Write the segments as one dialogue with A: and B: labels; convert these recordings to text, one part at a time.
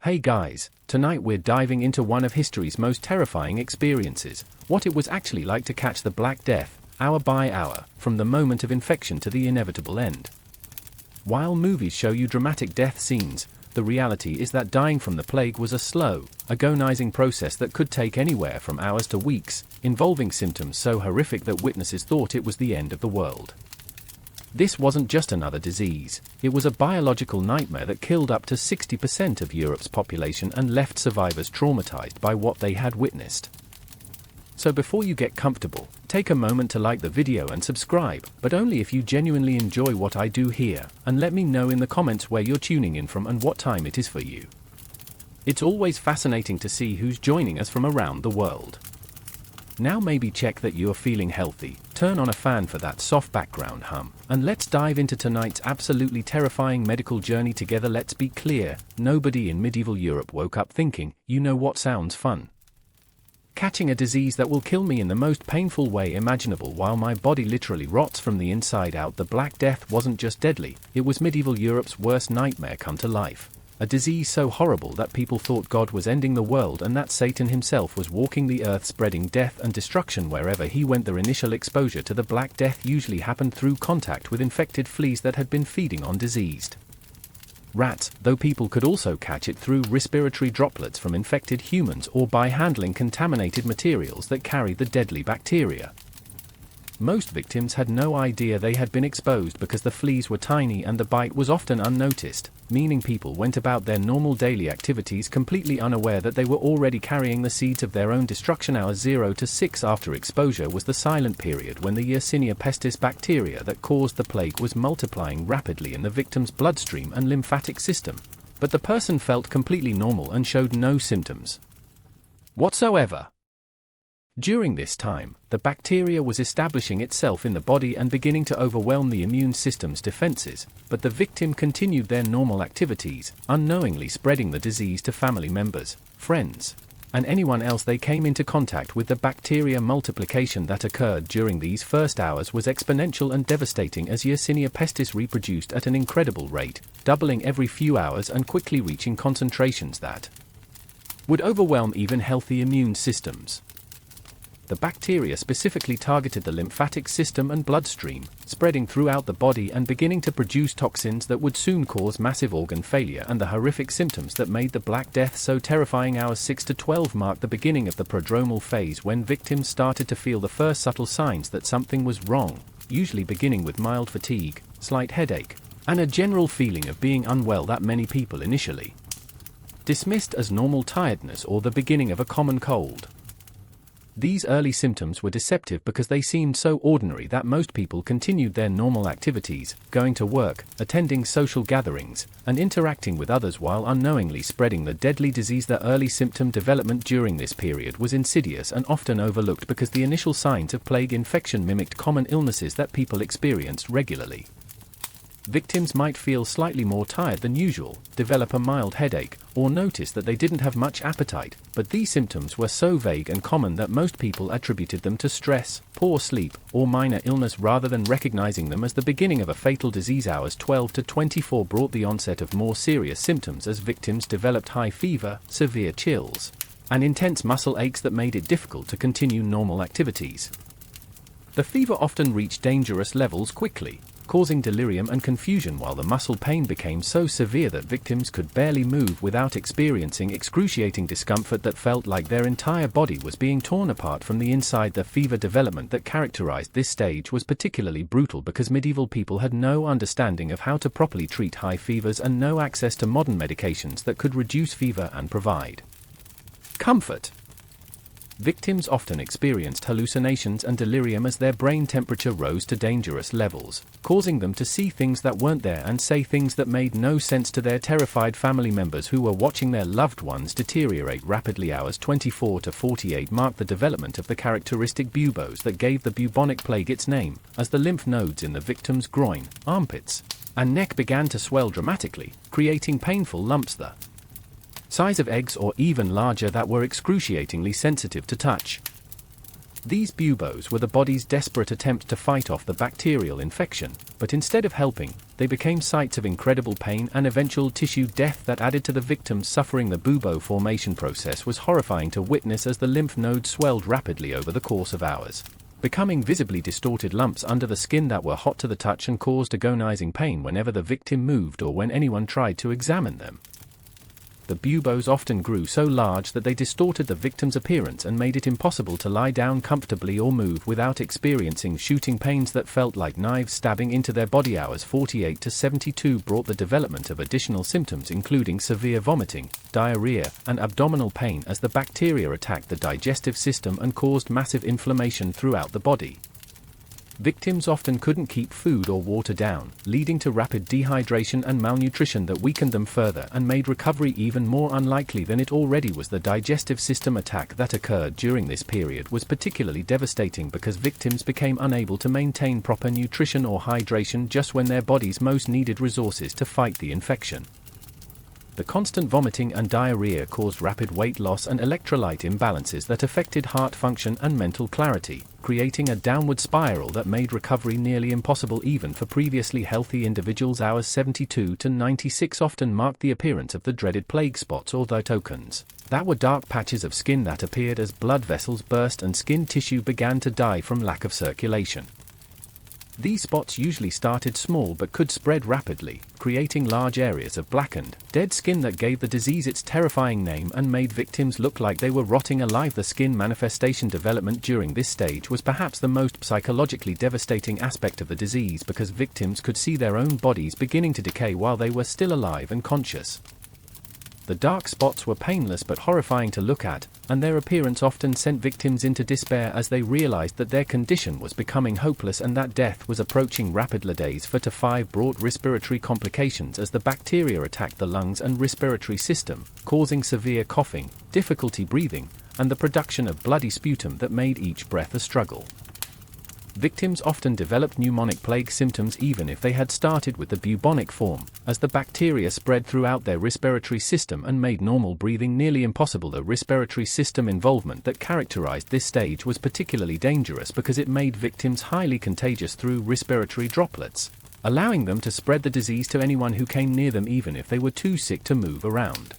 A: Hey guys, tonight we're diving into one of history's most terrifying experiences, what it was actually like to catch the Black Death, hour by hour, from the moment of infection to the inevitable end. While movies show you dramatic death scenes, the reality is that dying from the plague was a slow, agonizing process that could take anywhere from hours to weeks, involving symptoms so horrific that witnesses thought it was the end of the world. This wasn't just another disease, it was a biological nightmare that killed up to 60% of Europe's population and left survivors traumatized by what they had witnessed. So before you get comfortable, take a moment to like the video and subscribe, but only if you genuinely enjoy what I do here, and let me know in the comments where you're tuning in from and what time it is for you. It's always fascinating to see who's joining us from around the world. Now maybe check that you are feeling healthy, turn on a fan for that soft background hum, and let's dive into tonight's absolutely terrifying medical journey together. Let's be clear, nobody in medieval Europe woke up thinking, you know what sounds fun? Catching a disease that will kill me in the most painful way imaginable while my body literally rots from the inside out. The Black Death wasn't just deadly, it was medieval Europe's worst nightmare come to life. A disease so horrible that people thought God was ending the world and that Satan himself was walking the earth spreading death and destruction wherever he went. Their initial exposure to the Black Death usually happened through contact with infected fleas that had been feeding on diseased rats, though people could also catch it through respiratory droplets from infected humans or by handling contaminated materials that carried the deadly bacteria. Most victims had no idea they had been exposed because the fleas were tiny and the bite was often unnoticed, meaning people went about their normal daily activities completely unaware that they were already carrying the seeds of their own destruction. Hours 0 to 6 after exposure was the silent period when the Yersinia pestis bacteria that caused the plague was multiplying rapidly in the victim's bloodstream and lymphatic system. But the person felt completely normal and showed no symptoms whatsoever. During this time, the bacteria was establishing itself in the body and beginning to overwhelm the immune system's defenses, but the victim continued their normal activities, unknowingly spreading the disease to family members, friends, and anyone else they came into contact with. The bacteria multiplication that occurred during these first hours was exponential and devastating as Yersinia pestis reproduced at an incredible rate, doubling every few hours and quickly reaching concentrations that would overwhelm even healthy immune systems. The bacteria specifically targeted the lymphatic system and bloodstream, spreading throughout the body and beginning to produce toxins that would soon cause massive organ failure and the horrific symptoms that made the Black Death so terrifying. Hours 6 to 12 marked the beginning of the prodromal phase when victims started to feel the first subtle signs that something was wrong, usually beginning with mild fatigue, slight headache, and a general feeling of being unwell that many people initially dismissed as normal tiredness or the beginning of a common cold. These early symptoms were deceptive because they seemed so ordinary that most people continued their normal activities, going to work, attending social gatherings, and interacting with others while unknowingly spreading the deadly disease. The early symptom development during this period was insidious and often overlooked because the initial signs of plague infection mimicked common illnesses that people experienced regularly. Victims might feel slightly more tired than usual, develop a mild headache, or notice that they didn't have much appetite, but these symptoms were so vague and common that most people attributed them to stress, poor sleep, or minor illness rather than recognizing them as the beginning of a fatal disease. Hours 12 to 24 brought the onset of more serious symptoms as victims developed high fever, severe chills, and intense muscle aches that made it difficult to continue normal activities. The fever often reached dangerous levels quickly, causing delirium and confusion, while the muscle pain became so severe that victims could barely move without experiencing excruciating discomfort that felt like their entire body was being torn apart from the inside. The fever development that characterized this stage was particularly brutal because medieval people had no understanding of how to properly treat high fevers and no access to modern medications that could reduce fever and provide comfort. Victims often experienced hallucinations and delirium as their brain temperature rose to dangerous levels, causing them to see things that weren't there and say things that made no sense to their terrified family members who were watching their loved ones deteriorate rapidly. Hours 24 to 48 marked the development of the characteristic buboes that gave the bubonic plague its name, as the lymph nodes in the victim's groin, armpits, and neck began to swell dramatically, creating painful lumps the size of eggs or even larger that were excruciatingly sensitive to touch. These buboes were the body's desperate attempt to fight off the bacterial infection, but instead of helping, they became sites of incredible pain and eventual tissue death that added to the victim's suffering. The bubo formation process was horrifying to witness as the lymph nodes swelled rapidly over the course of hours, becoming visibly distorted lumps under the skin that were hot to the touch and caused agonizing pain whenever the victim moved or when anyone tried to examine them. The buboes often grew so large that they distorted the victim's appearance and made it impossible to lie down comfortably or move without experiencing shooting pains that felt like knives stabbing into their body. Hours 48 to 72 brought the development of additional symptoms including severe vomiting, diarrhea, and abdominal pain as the bacteria attacked the digestive system and caused massive inflammation throughout the body. Victims often couldn't keep food or water down, leading to rapid dehydration and malnutrition that weakened them further and made recovery even more unlikely than it already was. The digestive system attack that occurred during this period was particularly devastating because victims became unable to maintain proper nutrition or hydration just when their bodies most needed resources to fight the infection. The constant vomiting and diarrhea caused rapid weight loss and electrolyte imbalances that affected heart function and mental clarity, creating a downward spiral that made recovery nearly impossible even for previously healthy individuals. Hours 72 to 96 often marked the appearance of the dreaded plague spots or the tokens. That were dark patches of skin that appeared as blood vessels burst and skin tissue began to die from lack of circulation. These spots usually started small but could spread rapidly, creating large areas of blackened, dead skin that gave the disease its terrifying name and made victims look like they were rotting alive. The skin manifestation development during this stage was perhaps the most psychologically devastating aspect of the disease because victims could see their own bodies beginning to decay while they were still alive and conscious. The dark spots were painless but horrifying to look at, and their appearance often sent victims into despair as they realized that their condition was becoming hopeless and that death was approaching rapidly. Days 4 to 5 brought respiratory complications as the bacteria attacked the lungs and respiratory system, causing severe coughing, difficulty breathing, and the production of bloody sputum that made each breath a struggle. Victims often developed pneumonic plague symptoms even if they had started with the bubonic form, as the bacteria spread throughout their respiratory system and made normal breathing nearly impossible. The respiratory system involvement that characterized this stage was particularly dangerous because it made victims highly contagious through respiratory droplets, allowing them to spread the disease to anyone who came near them even if they were too sick to move around.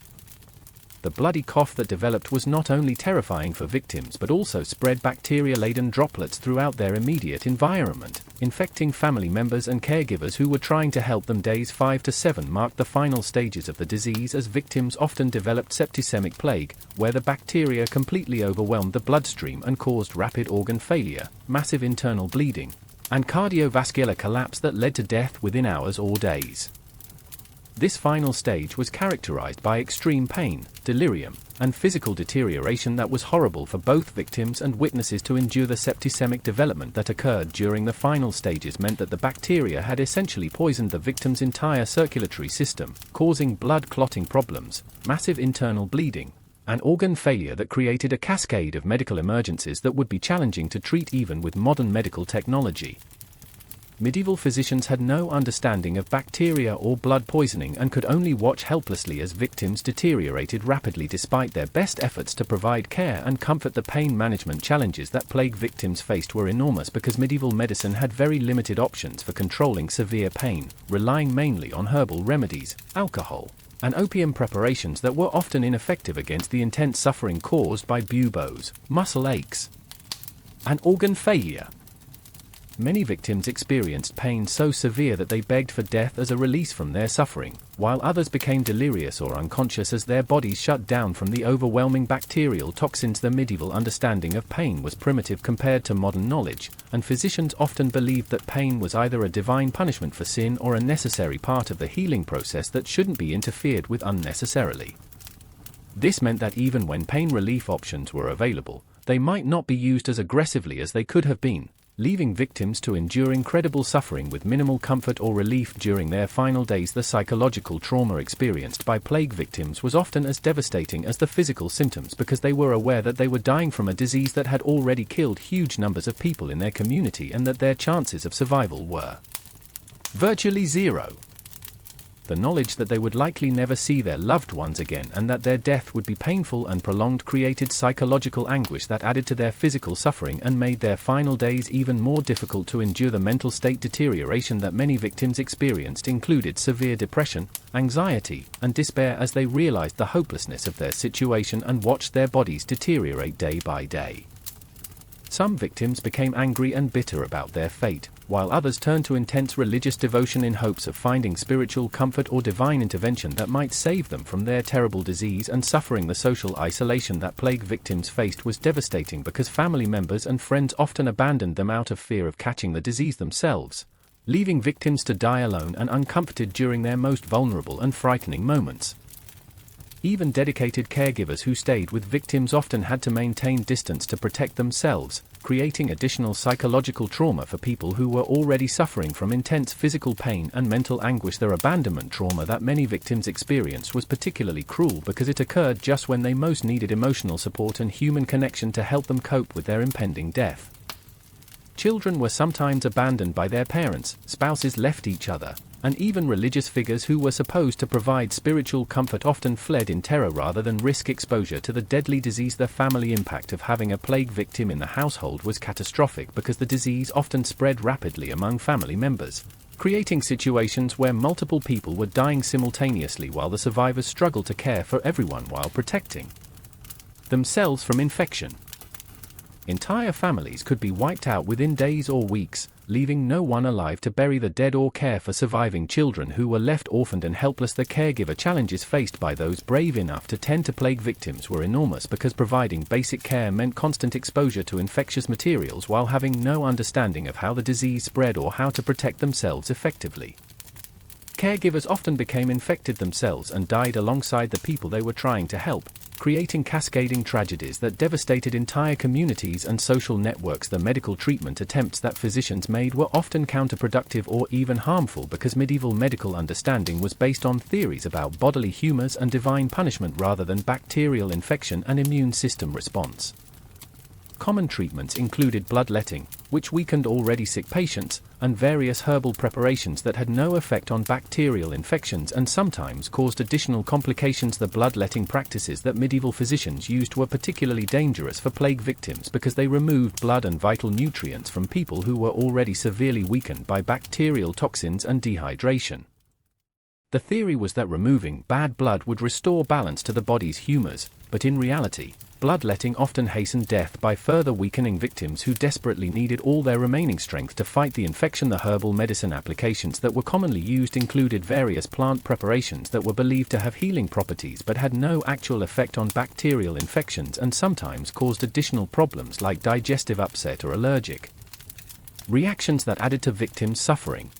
A: The bloody cough that developed was not only terrifying for victims but also spread bacteria-laden droplets throughout their immediate environment, infecting family members and caregivers who were trying to help them. Days 5 to 7 marked the final stages of the disease as victims often developed septicemic plague, where the bacteria completely overwhelmed the bloodstream and caused rapid organ failure, massive internal bleeding, and cardiovascular collapse that led to death within hours or days. This final stage was characterized by extreme pain, delirium, and physical deterioration that was horrible for both victims and witnesses to endure. The septicemic development that occurred during the final stages meant that the bacteria had essentially poisoned the victim's entire circulatory system, causing blood clotting problems, massive internal bleeding, and organ failure that created a cascade of medical emergencies that would be challenging to treat even with modern medical technology. Medieval physicians had no understanding of bacteria or blood poisoning and could only watch helplessly as victims deteriorated rapidly despite their best efforts to provide care and comfort. The pain management challenges that plague victims faced were enormous because medieval medicine had very limited options for controlling severe pain, relying mainly on herbal remedies, alcohol, and opium preparations that were often ineffective against the intense suffering caused by buboes, muscle aches, and organ failure. Many victims experienced pain so severe that they begged for death as a release from their suffering, while others became delirious or unconscious as their bodies shut down from the overwhelming bacterial toxins. The medieval understanding of pain was primitive compared to modern knowledge, and physicians often believed that pain was either a divine punishment for sin or a necessary part of the healing process that shouldn't be interfered with unnecessarily. This meant that even when pain relief options were available, they might not be used as aggressively as they could have been, leaving victims to endure incredible suffering with minimal comfort or relief during their final days. The psychological trauma experienced by plague victims was often as devastating as the physical symptoms because they were aware that they were dying from a disease that had already killed huge numbers of people in their community and that their chances of survival were virtually zero. The knowledge that they would likely never see their loved ones again and that their death would be painful and prolonged created psychological anguish that added to their physical suffering and made their final days even more difficult to endure. The mental state deterioration that many victims experienced included severe depression, anxiety, and despair as they realized the hopelessness of their situation and watched their bodies deteriorate day by day. Some victims became angry and bitter about their fate, while others turned to intense religious devotion in hopes of finding spiritual comfort or divine intervention that might save them from their terrible disease and suffering. The social isolation that plague victims faced was devastating because family members and friends often abandoned them out of fear of catching the disease themselves, leaving victims to die alone and uncomforted during their most vulnerable and frightening moments. Even dedicated caregivers who stayed with victims often had to maintain distance to protect themselves, creating additional psychological trauma for people who were already suffering from intense physical pain and mental anguish. Their abandonment trauma that many victims experienced was particularly cruel because it occurred just when they most needed emotional support and human connection to help them cope with their impending death. Children were sometimes abandoned by their parents, spouses left each other, and even religious figures who were supposed to provide spiritual comfort often fled in terror rather than risk exposure to the deadly disease. The family impact of having a plague victim in the household was catastrophic because the disease often spread rapidly among family members, creating situations where multiple people were dying simultaneously while the survivors struggled to care for everyone while protecting themselves from infection. Entire families could be wiped out within days or weeks, leaving no one alive to bury the dead or care for surviving children who were left orphaned and helpless. The caregiver challenges faced by those brave enough to tend to plague victims were enormous because providing basic care meant constant exposure to infectious materials while having no understanding of how the disease spread or how to protect themselves effectively. Caregivers often became infected themselves and died alongside the people they were trying to help, creating cascading tragedies that devastated entire communities and social networks. The medical treatment attempts that physicians made were often counterproductive or even harmful because medieval medical understanding was based on theories about bodily humors and divine punishment rather than bacterial infection and immune system response. Common treatments included bloodletting, which weakened already sick patients, and various herbal preparations that had no effect on bacterial infections and sometimes caused additional complications. The bloodletting practices that medieval physicians used were particularly dangerous for plague victims because they removed blood and vital nutrients from people who were already severely weakened by bacterial toxins and dehydration. The theory was that removing bad blood would restore balance to the body's humors, but in reality, bloodletting often hastened death by further weakening victims who desperately needed all their remaining strength to fight the infection. The herbal medicine applications that were commonly used included various plant preparations that were believed to have healing properties but had no actual effect on bacterial infections and sometimes caused additional problems like digestive upset or allergic reactions that added to victims' suffering.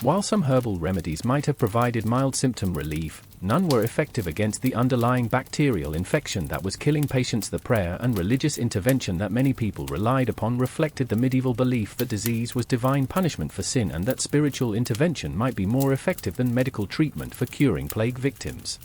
A: While some herbal remedies might have provided mild symptom relief, none were effective against the underlying bacterial infection that was killing patients. The prayer and religious intervention that many people relied upon reflected the medieval belief that disease was divine punishment for sin and that spiritual intervention might be more effective than medical treatment for curing plague victims.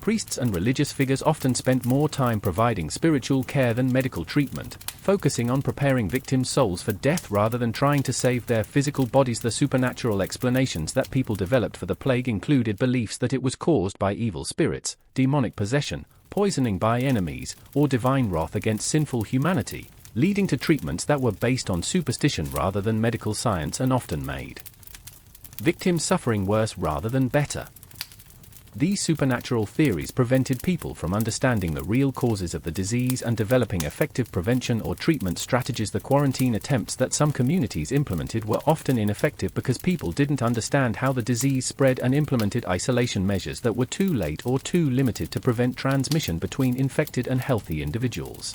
A: Priests and religious figures often spent more time providing spiritual care than medical treatment, focusing on preparing victims' souls for death rather than trying to save their physical bodies. The supernatural explanations that people developed for the plague included beliefs that it was caused by evil spirits, demonic possession, poisoning by enemies, or divine wrath against sinful humanity, leading to treatments that were based on superstition rather than medical science and often made victims' suffering worse rather than better. These supernatural theories prevented people from understanding the real causes of the disease and developing effective prevention or treatment strategies. The quarantine attempts that some communities implemented were often ineffective because people didn't understand how the disease spread and implemented isolation measures that were too late or too limited to prevent transmission between infected and healthy individuals.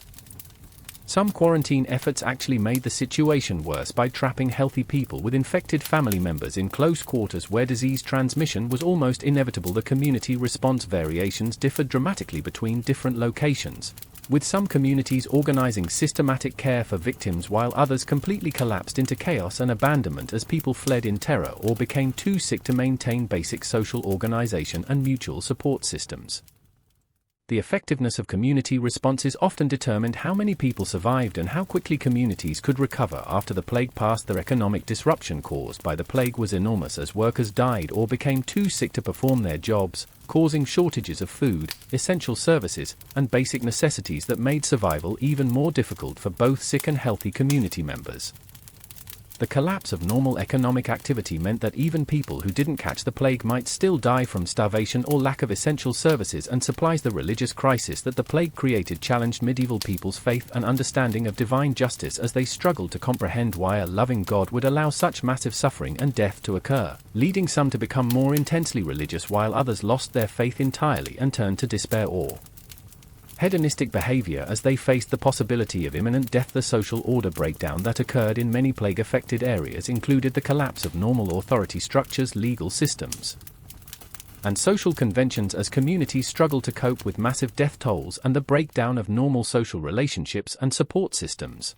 A: Some quarantine efforts actually made the situation worse by trapping healthy people with infected family members in close quarters where disease transmission was almost inevitable. The community response variations differed dramatically between different locations, with some communities organizing systematic care for victims while others completely collapsed into chaos and abandonment as people fled in terror or became too sick to maintain basic social organization and mutual support systems. the effectiveness of community responses often determined how many people survived and how quickly communities could recover after the plague passed. The economic disruption caused by the plague was enormous as workers died or became too sick to perform their jobs, causing shortages of food, essential services, and basic necessities that made survival even more difficult for both sick and healthy community members. The collapse of normal economic activity meant that even people who didn't catch the plague might still die from starvation or lack of essential services and supplies. The religious crisis that the plague created challenged medieval people's faith and understanding of divine justice as they struggled to comprehend why a loving God would allow such massive suffering and death to occur, leading some to become more intensely religious while others lost their faith entirely and turned to despair or hedonistic behavior as they faced the possibility of imminent death. The social order breakdown that occurred in many plague-affected areas included the collapse of normal authority structures, legal systems, and social conventions as communities struggled to cope with massive death tolls and the breakdown of normal social relationships and support systems.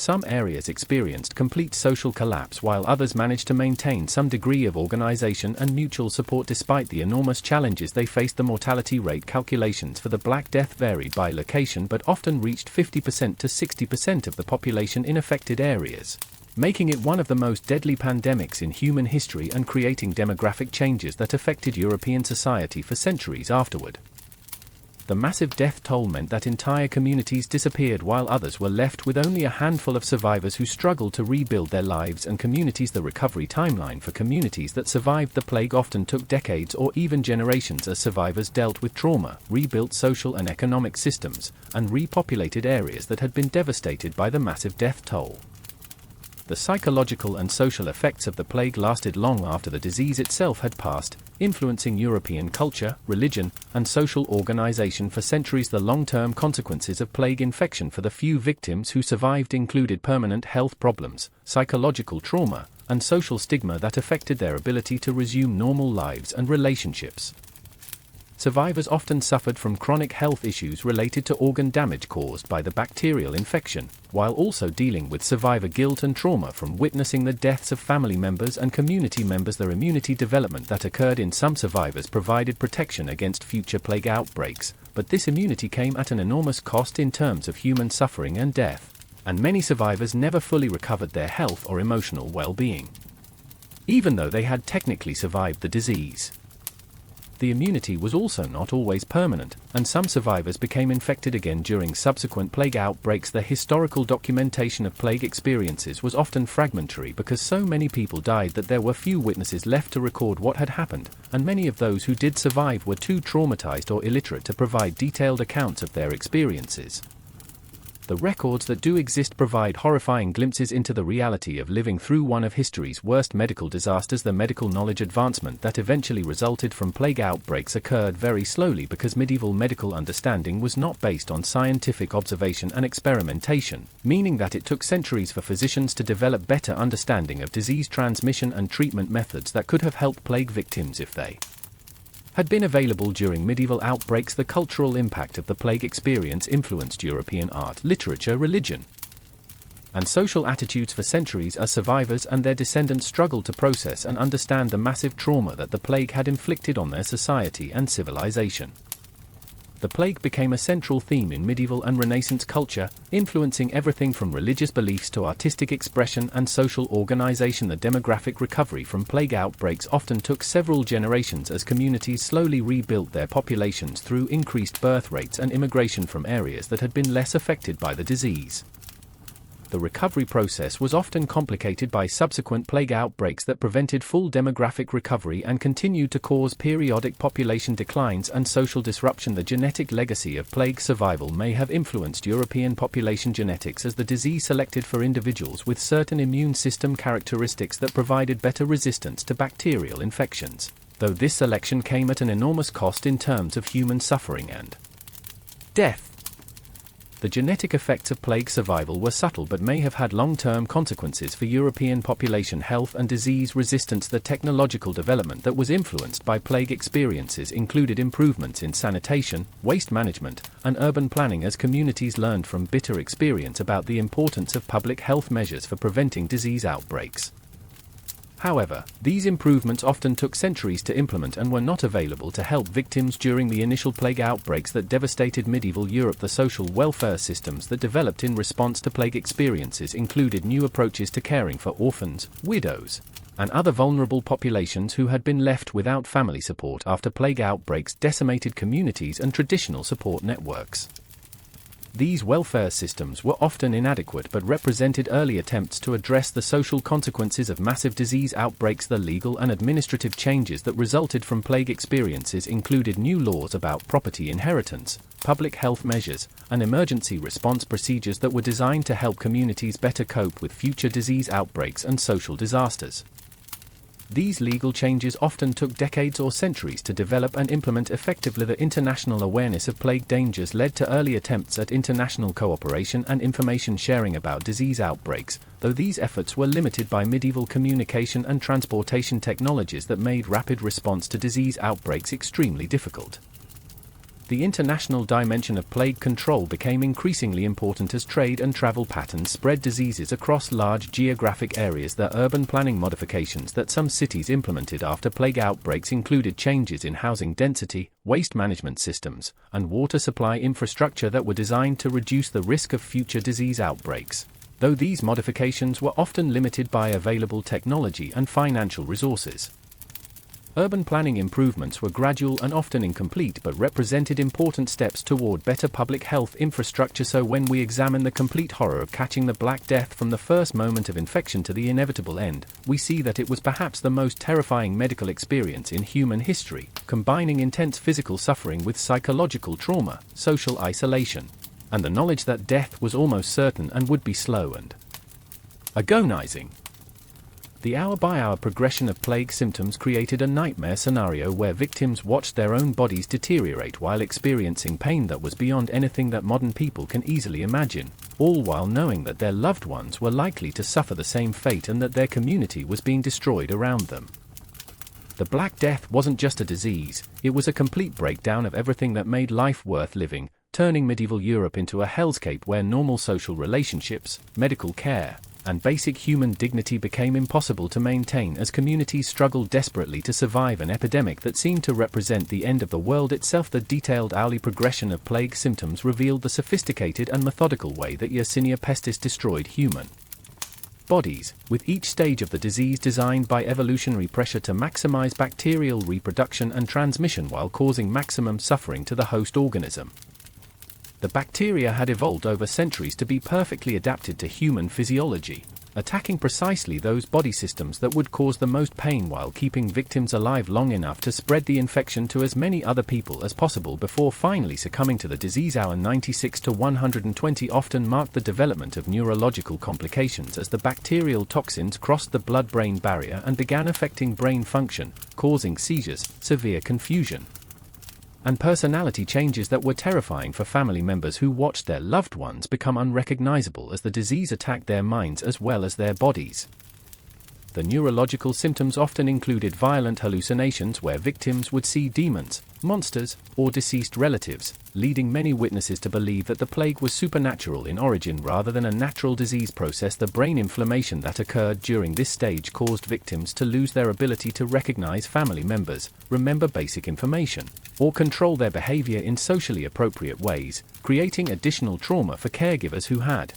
A: Some areas experienced complete social collapse while others managed to maintain some degree of organization and mutual support despite the enormous challenges they faced. The mortality rate calculations for the Black Death varied by location but often reached 50% to 60% of the population in affected areas, making it one of the most deadly pandemics in human history and creating demographic changes that affected European society for centuries afterward. The massive death toll meant that entire communities disappeared while others were left with only a handful of survivors who struggled to rebuild their lives and communities. The recovery timeline for communities that survived the plague often took decades or even generations as survivors dealt with trauma, rebuilt social and economic systems, and repopulated areas that had been devastated by the massive death toll. The psychological and social effects of the plague lasted long after the disease itself had passed, influencing European culture, religion, and social organization for centuries. The long-term consequences of plague infection for the few victims who survived included permanent health problems, psychological trauma, and social stigma that affected their ability to resume normal lives and relationships. Survivors often suffered from chronic health issues related to organ damage caused by the bacterial infection, while also dealing with survivor guilt and trauma from witnessing the deaths of family members and community members. The immunity development that occurred in some survivors provided protection against future plague outbreaks, but this immunity came at an enormous cost in terms of human suffering and death, and many survivors never fully recovered their health or emotional well-being, even though they had technically survived the disease. The immunity was also not always permanent, and some survivors became infected again during subsequent plague outbreaks. The historical documentation of plague experiences was often fragmentary because so many people died that there were few witnesses left to record what had happened, and many of those who did survive were too traumatized or illiterate to provide detailed accounts of their experiences. The records that do exist provide horrifying glimpses into the reality of living through one of history's worst medical disasters. The medical knowledge advancement that eventually resulted from plague outbreaks occurred very slowly because medieval medical understanding was not based on scientific observation and experimentation, meaning that it took centuries for physicians to develop better understanding of disease transmission and treatment methods that could have helped plague victims if they had been available during medieval outbreaks. The cultural impact of the plague experience influenced European art, literature, religion, and social attitudes for centuries as survivors and their descendants struggled to process and understand the massive trauma that the plague had inflicted on their society and civilization. The plague became a central theme in medieval and Renaissance culture, influencing everything from religious beliefs to artistic expression and social organization. The demographic recovery from plague outbreaks often took several generations as communities slowly rebuilt their populations through increased birth rates and immigration from areas that had been less affected by the disease. The recovery process was often complicated by subsequent plague outbreaks that prevented full demographic recovery and continued to cause periodic population declines and social disruption. The genetic legacy of plague survival may have influenced European population genetics as the disease selected for individuals with certain immune system characteristics that provided better resistance to bacterial infections, though this selection came at an enormous cost in terms of human suffering and death. The genetic effects of plague survival were subtle but may have had long-term consequences for European population health and disease resistance. The technological development that was influenced by plague experiences included improvements in sanitation, waste management, and urban planning as communities learned from bitter experience about the importance of public health measures for preventing disease outbreaks. However, these improvements often took centuries to implement and were not available to help victims during the initial plague outbreaks that devastated medieval Europe. The social welfare systems that developed in response to plague experiences included new approaches to caring for orphans, widows, and other vulnerable populations who had been left without family support after plague outbreaks decimated communities and traditional support networks. These welfare systems were often inadequate but represented early attempts to address the social consequences of massive disease outbreaks. The legal and administrative changes that resulted from plague experiences included new laws about property inheritance, public health measures, and emergency response procedures that were designed to help communities better cope with future disease outbreaks and social disasters. These legal changes often took decades or centuries to develop and implement effectively. The international awareness of plague dangers led to early attempts at international cooperation and information sharing about disease outbreaks, though these efforts were limited by medieval communication and transportation technologies that made rapid response to disease outbreaks extremely difficult. The international dimension of plague control became increasingly important as trade and travel patterns spread diseases across large geographic areas. The urban planning modifications that some cities implemented after plague outbreaks included changes in housing density, waste management systems, and water supply infrastructure that were designed to reduce the risk of future disease outbreaks, though these modifications were often limited by available technology and financial resources. Urban planning improvements were gradual and often incomplete but represented important steps toward better public health infrastructure. So when we examine the complete horror of catching the Black Death from the first moment of infection to the inevitable end, we see that it was perhaps the most terrifying medical experience in human history, combining intense physical suffering with psychological trauma, social isolation, and the knowledge that death was almost certain and would be slow and agonizing. The hour-by-hour progression of plague symptoms created a nightmare scenario where victims watched their own bodies deteriorate while experiencing pain that was beyond anything that modern people can easily imagine, all while knowing that their loved ones were likely to suffer the same fate and that their community was being destroyed around them. The Black Death wasn't just a disease, it was a complete breakdown of everything that made life worth living, turning medieval Europe into a hellscape where normal social relationships, medical care, and basic human dignity became impossible to maintain as communities struggled desperately to survive an epidemic that seemed to represent the end of the world itself. The detailed hourly progression of plague symptoms revealed the sophisticated and methodical way that Yersinia pestis destroyed human bodies, with each stage of the disease designed by evolutionary pressure to maximize bacterial reproduction and transmission while causing maximum suffering to the host organism. The bacteria had evolved over centuries to be perfectly adapted to human physiology, attacking precisely those body systems that would cause the most pain while keeping victims alive long enough to spread the infection to as many other people as possible before finally succumbing to the disease. Hour 96 to 120 often marked the development of neurological complications as the bacterial toxins crossed the blood-brain barrier and began affecting brain function, causing seizures, severe confusion, and personality changes that were terrifying for family members who watched their loved ones become unrecognizable as the disease attacked their minds as well as their bodies. The neurological symptoms often included violent hallucinations where victims would see demons, monsters, or deceased relatives, leading many witnesses to believe that the plague was supernatural in origin rather than a natural disease process. The brain inflammation that occurred during this stage caused victims to lose their ability to recognize family members, remember basic information, or control their behavior in socially appropriate ways, creating additional trauma for caregivers who had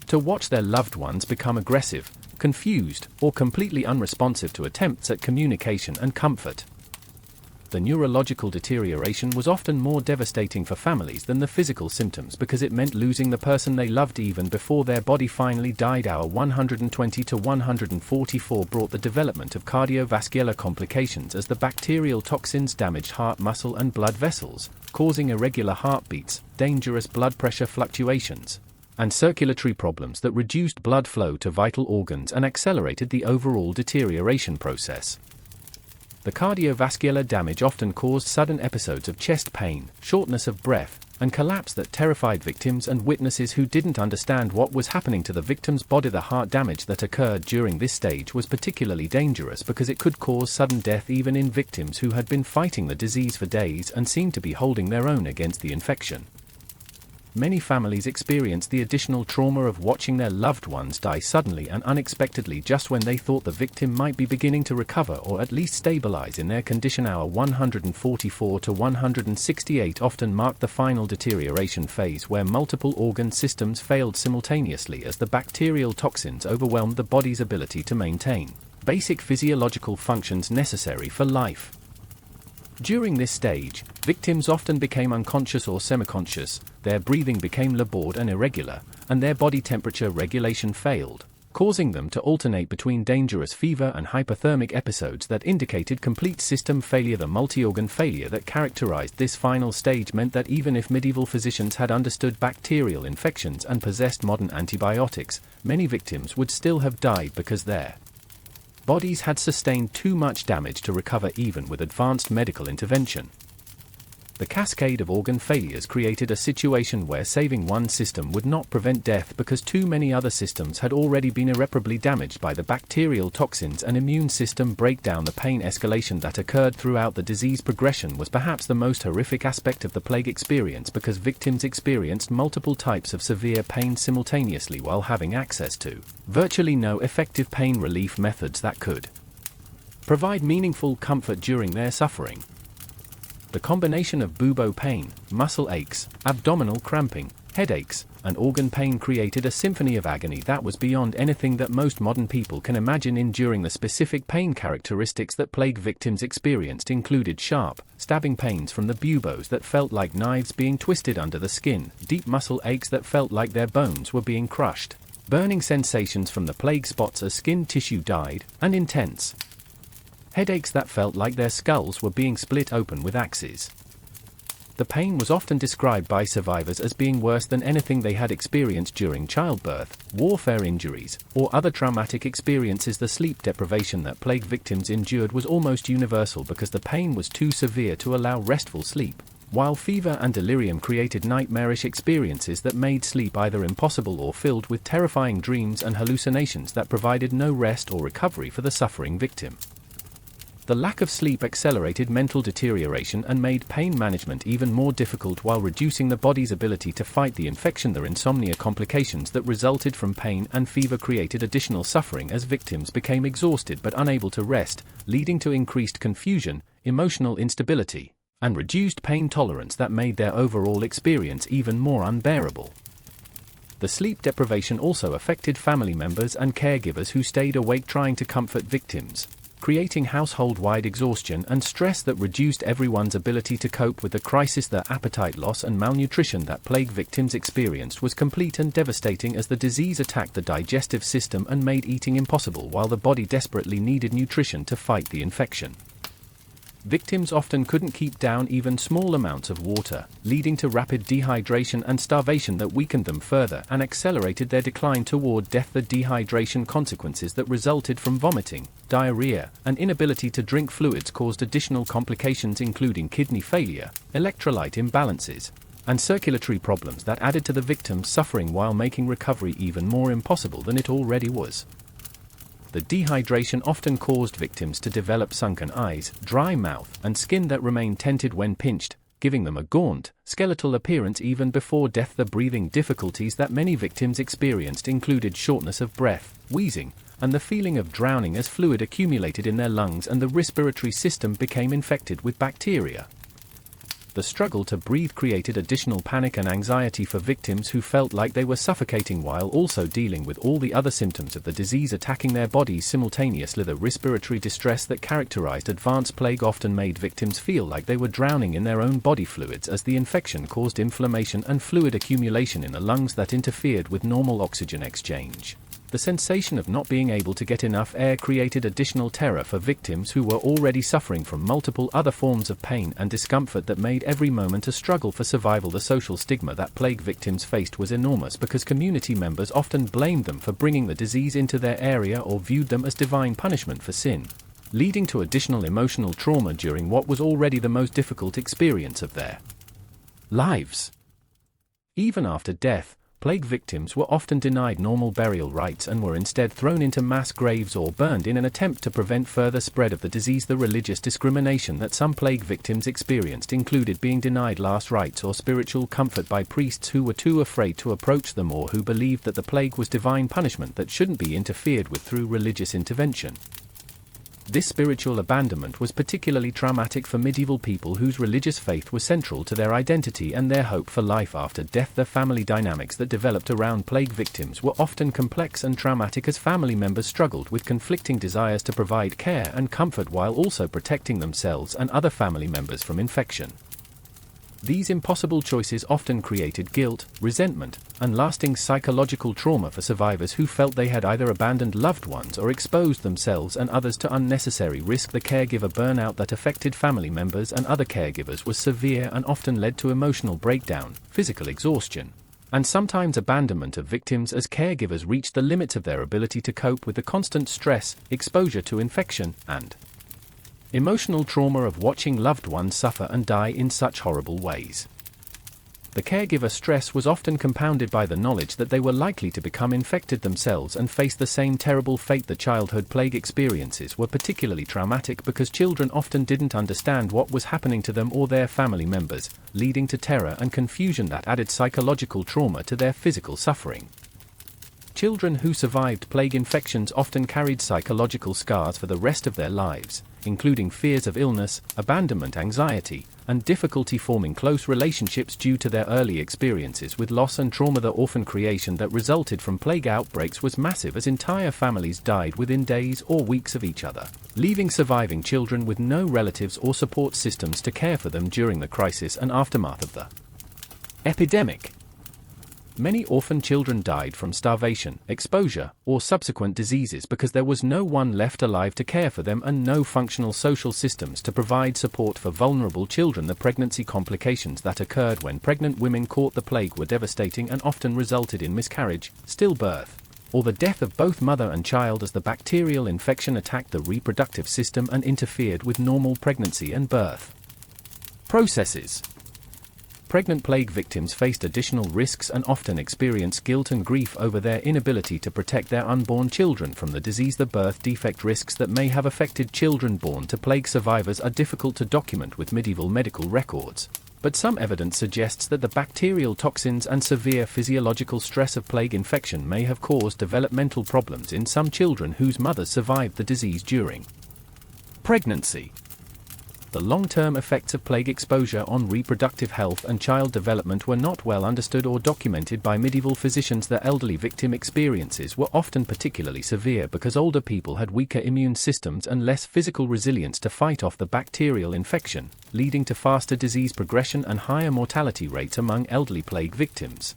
A: to watch their loved ones become aggressive, confused, or completely unresponsive to attempts at communication and comfort. The neurological deterioration was often more devastating for families than the physical symptoms because it meant losing the person they loved even before their body finally died. Hour 120 to 144 brought the development of cardiovascular complications as the bacterial toxins damaged heart muscle and blood vessels, causing irregular heartbeats, dangerous blood pressure fluctuations, and circulatory problems that reduced blood flow to vital organs and accelerated the overall deterioration process. The cardiovascular damage often caused sudden episodes of chest pain, shortness of breath, and collapse that terrified victims and witnesses who didn't understand what was happening to the victim's body. The heart damage that occurred during this stage was particularly dangerous because it could cause sudden death even in victims who had been fighting the disease for days and seemed to be holding their own against the infection. Many families experience the additional trauma of watching their loved ones die suddenly and unexpectedly just when they thought the victim might be beginning to recover or at least stabilize in their condition. Hour 144 to 168 often marked the final deterioration phase, where multiple organ systems failed simultaneously as the bacterial toxins overwhelmed the body's ability to maintain basic physiological functions necessary for life. During this stage, victims often became unconscious or semi-conscious, their breathing became labored and irregular, and their body temperature regulation failed, causing them to alternate between dangerous fever and hypothermic episodes that indicated complete system failure. The multi-organ failure that characterized this final stage meant that even if medieval physicians had understood bacterial infections and possessed modern antibiotics, many victims would still have died because their bodies had sustained too much damage to recover even with advanced medical intervention. The cascade of organ failures created a situation where saving one system would not prevent death because too many other systems had already been irreparably damaged by the bacterial toxins and immune system breakdown. The pain escalation that occurred throughout the disease progression was perhaps the most horrific aspect of the plague experience, because victims experienced multiple types of severe pain simultaneously while having access to virtually no effective pain relief methods that could provide meaningful comfort during their suffering. The combination of bubo pain, muscle aches, abdominal cramping, headaches, and organ pain created a symphony of agony that was beyond anything that most modern people can imagine. Enduring the specific pain characteristics that plague victims experienced included sharp, stabbing pains from the buboes that felt like knives being twisted under the skin, deep muscle aches that felt like their bones were being crushed, burning sensations from the plague spots as skin tissue died, and intense headaches that felt like their skulls were being split open with axes. The pain was often described by survivors as being worse than anything they had experienced during childbirth, warfare injuries, or other traumatic experiences. The sleep deprivation that plague victims endured was almost universal because the pain was too severe to allow restful sleep, while fever and delirium created nightmarish experiences that made sleep either impossible or filled with terrifying dreams and hallucinations that provided no rest or recovery for the suffering victim. The lack of sleep accelerated mental deterioration and made pain management even more difficult while reducing the body's ability to fight the infection. The insomnia complications that resulted from pain and fever created additional suffering as victims became exhausted but unable to rest, leading to increased confusion, emotional instability, and reduced pain tolerance that made their overall experience even more unbearable. The sleep deprivation also affected family members and caregivers who stayed awake trying to comfort victims, creating household-wide exhaustion and stress that reduced everyone's ability to cope with the crisis. The appetite loss and malnutrition that plague victims experienced was complete and devastating as the disease attacked the digestive system and made eating impossible while the body desperately needed nutrition to fight the infection. Victims often couldn't keep down even small amounts of water, leading to rapid dehydration and starvation that weakened them further and accelerated their decline toward death. The dehydration consequences that resulted from vomiting, diarrhea, and inability to drink fluids caused additional complications including kidney failure, electrolyte imbalances, and circulatory problems that added to the victim's suffering while making recovery even more impossible than it already was. The dehydration often caused victims to develop sunken eyes, dry mouth, and skin that remained tented when pinched, giving them a gaunt, skeletal appearance even before death. The breathing difficulties that many victims experienced included shortness of breath, wheezing, and the feeling of drowning as fluid accumulated in their lungs and the respiratory system became infected with bacteria. The struggle to breathe created additional panic and anxiety for victims who felt like they were suffocating while also dealing with all the other symptoms of the disease attacking their bodies simultaneously. The respiratory distress that characterized advanced plague often made victims feel like they were drowning in their own body fluids as the infection caused inflammation and fluid accumulation in the lungs that interfered with normal oxygen exchange. The sensation of not being able to get enough air created additional terror for victims who were already suffering from multiple other forms of pain and discomfort that made every moment a struggle for survival. The social stigma that plague victims faced was enormous because community members often blamed them for bringing the disease into their area or viewed them as divine punishment for sin, leading to additional emotional trauma during what was already the most difficult experience of their lives. Even after death, Plague victims were often denied normal burial rites and were instead thrown into mass graves or burned in an attempt to prevent further spread of the disease. The religious discrimination that some plague victims experienced included being denied last rites or spiritual comfort by priests who were too afraid to approach them or who believed that the plague was divine punishment that shouldn't be interfered with through religious intervention. This spiritual abandonment was particularly traumatic for medieval people whose religious faith was central to their identity and their hope for life after death. The family dynamics that developed around plague victims were often complex and traumatic as family members struggled with conflicting desires to provide care and comfort while also protecting themselves and other family members from infection. These impossible choices often created guilt, resentment, and lasting psychological trauma for survivors who felt they had either abandoned loved ones or exposed themselves and others to unnecessary risk. The caregiver burnout that affected family members and other caregivers was severe and often led to emotional breakdown, physical exhaustion, and sometimes abandonment of victims as caregivers reached the limits of their ability to cope with the constant stress, exposure to infection, and emotional trauma of watching loved ones suffer and die in such horrible ways. The caregiver stress was often compounded by the knowledge that they were likely to become infected themselves and face the same terrible fate. The childhood plague experiences were particularly traumatic because children often didn't understand what was happening to them or their family members, leading to terror and confusion that added psychological trauma to their physical suffering. Children who survived plague infections often carried psychological scars for the rest of their lives, including fears of illness, abandonment, anxiety, and difficulty forming close relationships due to their early experiences with loss and trauma. The orphan creation that resulted from plague outbreaks was massive as entire families died within days or weeks of each other, leaving surviving children with no relatives or support systems to care for them during the crisis and aftermath of the epidemic. Many orphan children died from starvation, exposure, or subsequent diseases because there was no one left alive to care for them and no functional social systems to provide support for vulnerable children. The pregnancy complications that occurred when pregnant women caught the plague were devastating and often resulted in miscarriage, stillbirth, or the death of both mother and child as the bacterial infection attacked the reproductive system and interfered with normal pregnancy and birth processes. Pregnant plague victims faced additional risks and often experienced guilt and grief over their inability to protect their unborn children from the disease. The birth defect risks that may have affected children born to plague survivors are difficult to document with medieval medical records, but some evidence suggests that the bacterial toxins and severe physiological stress of plague infection may have caused developmental problems in some children whose mothers survived the disease during pregnancy. The long-term effects of plague exposure on reproductive health and child development were not well understood or documented by medieval physicians. The elderly victim experiences were often particularly severe because older people had weaker immune systems and less physical resilience to fight off the bacterial infection, leading to faster disease progression and higher mortality rates among elderly plague victims.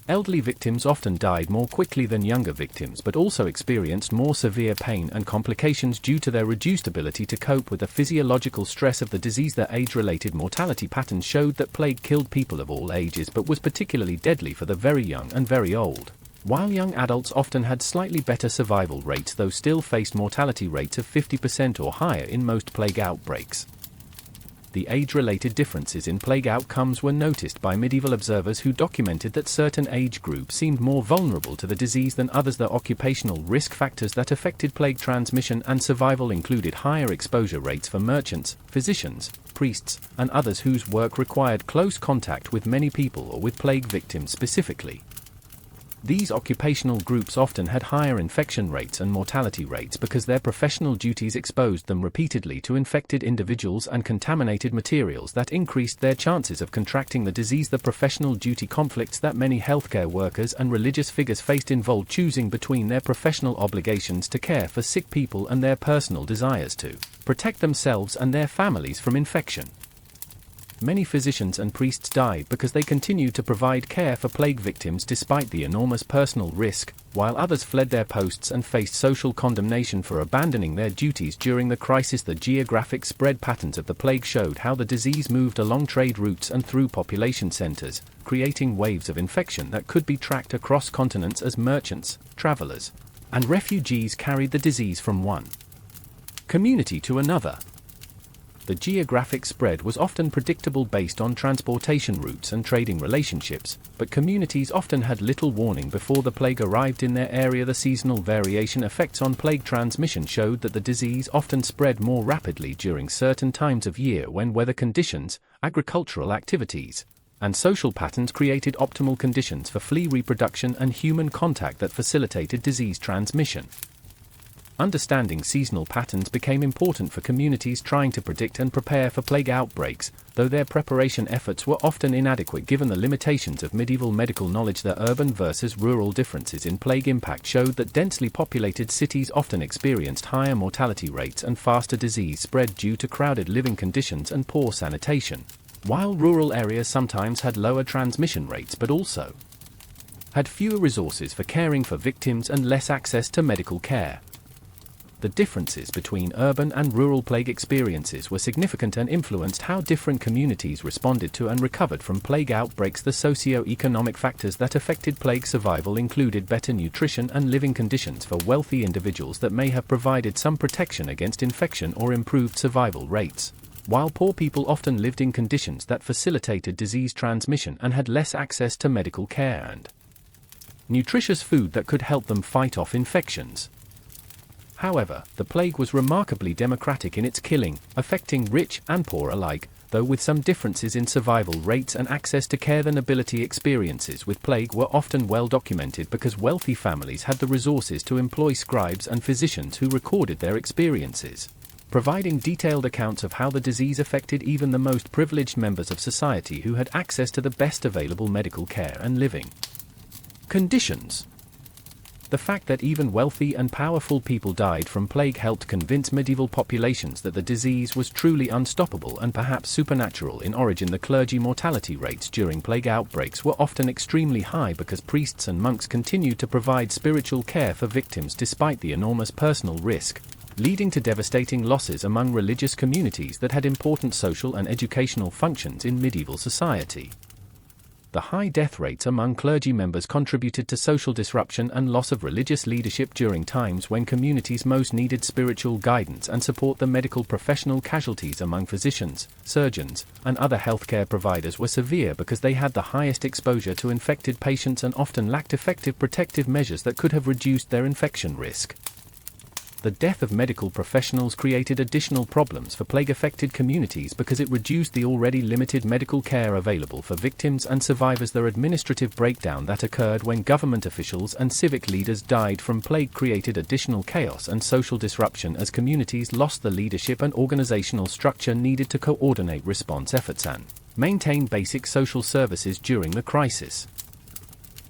A: Elderly victims often died more quickly than younger victims but also experienced more severe pain and complications due to their reduced ability to cope with the physiological stress of the disease. Their age-related mortality patterns showed that plague killed people of all ages but was particularly deadly for the very young and very old, while young adults often had slightly better survival rates though still faced mortality rates of 50% or higher in most plague outbreaks. The age-related differences in plague outcomes were noticed by medieval observers who documented that certain age groups seemed more vulnerable to the disease than others. The occupational risk factors that affected plague transmission and survival included higher exposure rates for merchants, physicians, priests, and others whose work required close contact with many people or with plague victims specifically. These occupational groups often had higher infection rates and mortality rates because their professional duties exposed them repeatedly to infected individuals and contaminated materials that increased their chances of contracting the disease. The professional duty conflicts that many healthcare workers and religious figures faced involved choosing between their professional obligations to care for sick people and their personal desires to protect themselves and their families from infection. Many physicians and priests died because they continued to provide care for plague victims despite the enormous personal risk, while others fled their posts and faced social condemnation for abandoning their duties during the crisis. The geographic spread patterns of the plague showed how the disease moved along trade routes and through population centers, creating waves of infection that could be tracked across continents as merchants, travelers, and refugees carried the disease from one community to another. The geographic spread was often predictable based on transportation routes and trading relationships, but communities often had little warning before the plague arrived in their area. The seasonal variation effects on plague transmission showed that the disease often spread more rapidly during certain times of year when weather conditions, agricultural activities, and social patterns created optimal conditions for flea reproduction and human contact that facilitated disease transmission. Understanding seasonal patterns became important for communities trying to predict and prepare for plague outbreaks, though their preparation efforts were often inadequate given the limitations of medieval medical knowledge. The urban versus rural differences in plague impact showed that densely populated cities often experienced higher mortality rates and faster disease spread due to crowded living conditions and poor sanitation, while rural areas sometimes had lower transmission rates but also had fewer resources for caring for victims and less access to medical care. The differences between urban and rural plague experiences were significant and influenced how different communities responded to and recovered from plague outbreaks. The socio-economic factors that affected plague survival included better nutrition and living conditions for wealthy individuals that may have provided some protection against infection or improved survival rates, while poor people often lived in conditions that facilitated disease transmission and had less access to medical care and nutritious food that could help them fight off infections. However, the plague was remarkably democratic in its killing, affecting rich and poor alike, though with some differences in survival rates and access to care. The nobility experiences with plague were often well documented because wealthy families had the resources to employ scribes and physicians who recorded their experiences, providing detailed accounts of how the disease affected even the most privileged members of society who had access to the best available medical care and living conditions. The fact that even wealthy and powerful people died from plague helped convince medieval populations that the disease was truly unstoppable and perhaps supernatural in origin. The clergy mortality rates during plague outbreaks were often extremely high because priests and monks continued to provide spiritual care for victims despite the enormous personal risk, leading to devastating losses among religious communities that had important social and educational functions in medieval society. The high death rates among clergy members contributed to social disruption and loss of religious leadership during times when communities most needed spiritual guidance and support. The medical professional casualties among physicians, surgeons, and other healthcare providers were severe because they had the highest exposure to infected patients and often lacked effective protective measures that could have reduced their infection risk. The death of medical professionals created additional problems for plague-affected communities because it reduced the already limited medical care available for victims and survivors. The administrative breakdown that occurred when government officials and civic leaders died from plague created additional chaos and social disruption as communities lost the leadership and organizational structure needed to coordinate response efforts and maintain basic social services during the crisis.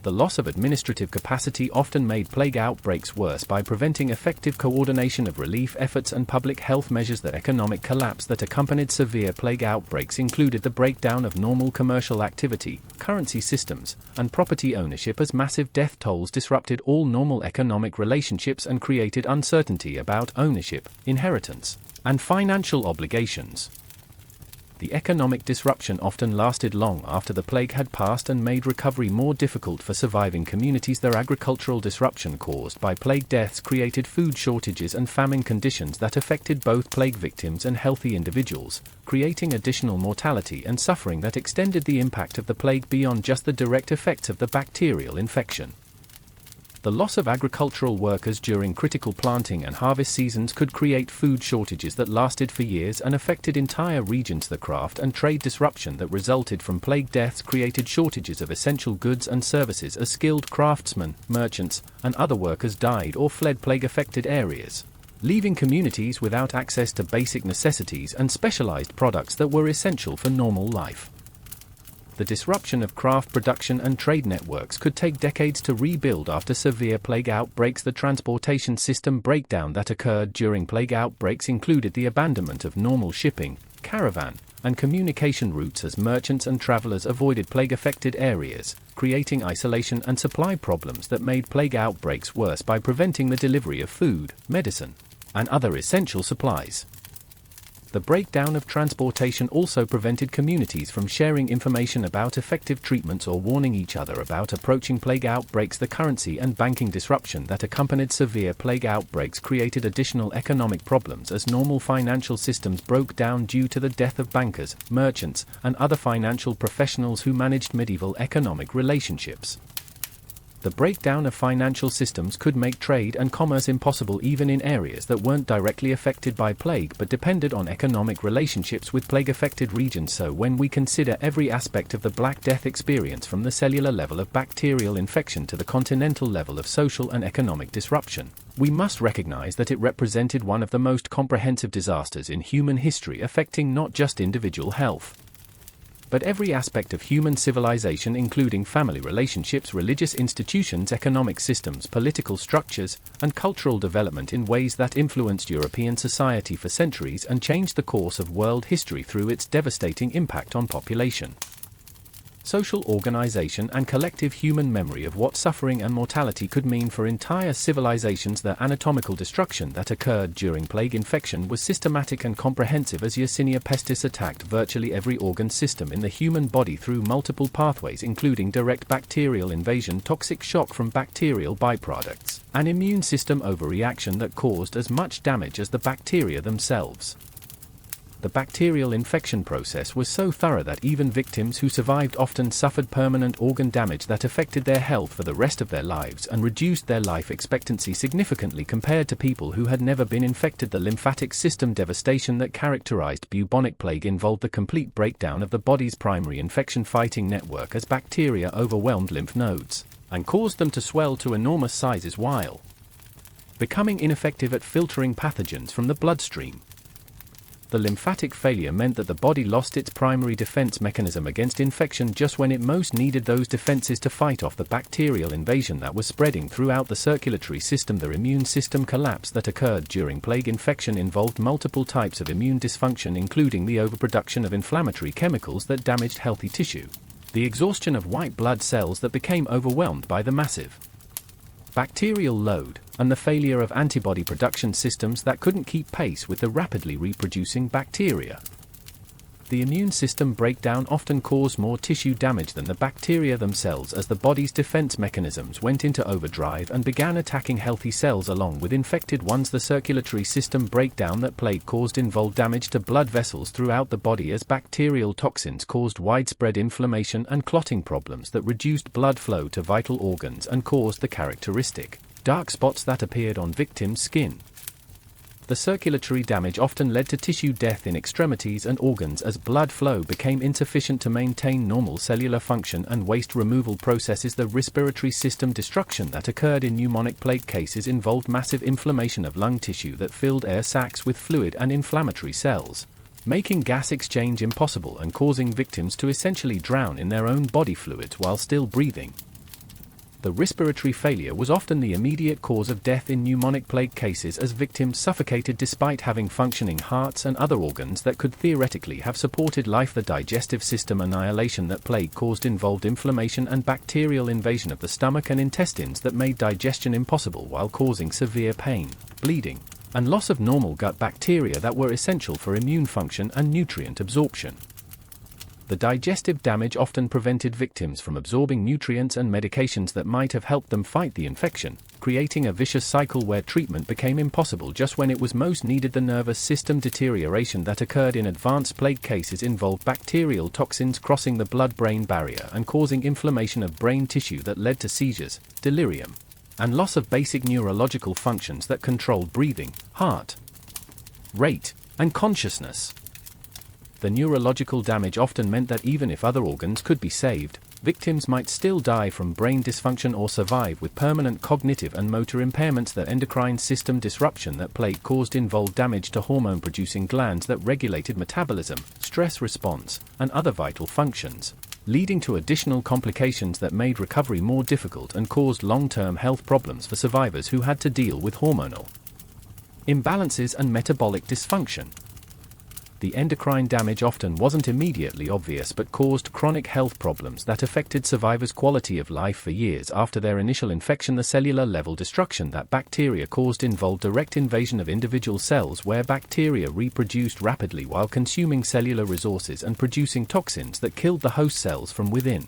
A: The loss of administrative capacity often made plague outbreaks worse by preventing effective coordination of relief efforts and public health measures. The economic collapse that accompanied severe plague outbreaks included the breakdown of normal commercial activity, currency systems, and property ownership as massive death tolls disrupted all normal economic relationships and created uncertainty about ownership, inheritance, and financial obligations. The economic disruption often lasted long after the plague had passed and made recovery more difficult for surviving communities. Their agricultural disruption caused by plague deaths created food shortages and famine conditions that affected both plague victims and healthy individuals, creating additional mortality and suffering that extended the impact of the plague beyond just the direct effects of the bacterial infection. The loss of agricultural workers during critical planting and harvest seasons could create food shortages that lasted for years and affected entire regions. The craft and trade disruption that resulted from plague deaths created shortages of essential goods and services as skilled craftsmen, merchants, and other workers died or fled plague-affected areas, leaving communities without access to basic necessities and specialized products that were essential for normal life. The disruption of craft production and trade networks could take decades to rebuild after severe plague outbreaks. The transportation system breakdown that occurred during plague outbreaks included the abandonment of normal shipping, caravan, and communication routes as merchants and travelers avoided plague-affected areas, creating isolation and supply problems that made plague outbreaks worse by preventing the delivery of food, medicine, and other essential supplies. The breakdown of transportation also prevented communities from sharing information about effective treatments or warning each other about approaching plague outbreaks. The currency and banking disruption that accompanied severe plague outbreaks created additional economic problems as normal financial systems broke down due to the death of bankers, merchants, and other financial professionals who managed medieval economic relationships. The breakdown of financial systems could make trade and commerce impossible even in areas that weren't directly affected by plague but depended on economic relationships with plague-affected regions. So when we consider every aspect of the Black Death experience from the cellular level of bacterial infection to the continental level of social and economic disruption, we must recognize that it represented one of the most comprehensive disasters in human history, affecting not just individual health, but every aspect of human civilization, including family relationships, religious institutions, economic systems, political structures, and cultural development in ways that influenced European society for centuries and changed the course of world history through its devastating impact on population, social organization, and collective human memory of what suffering and mortality could mean for entire civilizations. The anatomical destruction that occurred during plague infection was systematic and comprehensive, as Yersinia pestis attacked virtually every organ system in the human body through multiple pathways, including direct bacterial invasion, toxic shock from bacterial byproducts, and immune system overreaction that caused as much damage as the bacteria themselves. The bacterial infection process was so thorough that even victims who survived often suffered permanent organ damage that affected their health for the rest of their lives and reduced their life expectancy significantly compared to people who had never been infected. The lymphatic system devastation that characterized bubonic plague involved the complete breakdown of the body's primary infection-fighting network as bacteria overwhelmed lymph nodes and caused them to swell to enormous sizes while becoming ineffective at filtering pathogens from the bloodstream. The lymphatic failure meant that the body lost its primary defense mechanism against infection just when it most needed those defenses to fight off the bacterial invasion that was spreading throughout the circulatory system. The immune system collapse that occurred during plague infection involved multiple types of immune dysfunction, including the overproduction of inflammatory chemicals that damaged healthy tissue, the exhaustion of white blood cells that became overwhelmed by the massive bacterial load, and the failure of antibody production systems that couldn't keep pace with the rapidly reproducing bacteria. The immune system breakdown often caused more tissue damage than the bacteria themselves, as the body's defense mechanisms went into overdrive and began attacking healthy cells along with infected ones. The circulatory system breakdown that plague caused involved damage to blood vessels throughout the body, as bacterial toxins caused widespread inflammation and clotting problems that reduced blood flow to vital organs and caused the characteristic dark spots that appeared on victims' skin. The circulatory damage often led to tissue death in extremities and organs as blood flow became insufficient to maintain normal cellular function and waste removal processes. The respiratory system destruction that occurred in pneumonic plague cases involved massive inflammation of lung tissue that filled air sacs with fluid and inflammatory cells, making gas exchange impossible and causing victims to essentially drown in their own body fluids while still breathing. The respiratory failure was often the immediate cause of death in pneumonic plague cases, as victims suffocated despite having functioning hearts and other organs that could theoretically have supported life. The digestive system annihilation that plague caused involved inflammation and bacterial invasion of the stomach and intestines that made digestion impossible while causing severe pain, bleeding, and loss of normal gut bacteria that were essential for immune function and nutrient absorption. The digestive damage often prevented victims from absorbing nutrients and medications that might have helped them fight the infection, creating a vicious cycle where treatment became impossible just when it was most needed. The nervous system deterioration that occurred in advanced plague cases involved bacterial toxins crossing the blood-brain barrier and causing inflammation of brain tissue that led to seizures, delirium, and loss of basic neurological functions that controlled breathing, heart rate, and consciousness. The neurological damage often meant that even if other organs could be saved, victims might still die from brain dysfunction or survive with permanent cognitive and motor impairments. The endocrine system disruption that plague caused involved damage to hormone-producing glands that regulated metabolism, stress response, and other vital functions, leading to additional complications that made recovery more difficult and caused long-term health problems for survivors who had to deal with hormonal imbalances and metabolic dysfunction. The endocrine damage often wasn't immediately obvious but caused chronic health problems that affected survivors' quality of life for years after their initial infection. The cellular level destruction that bacteria caused involved direct invasion of individual cells where bacteria reproduced rapidly while consuming cellular resources and producing toxins that killed the host cells from within.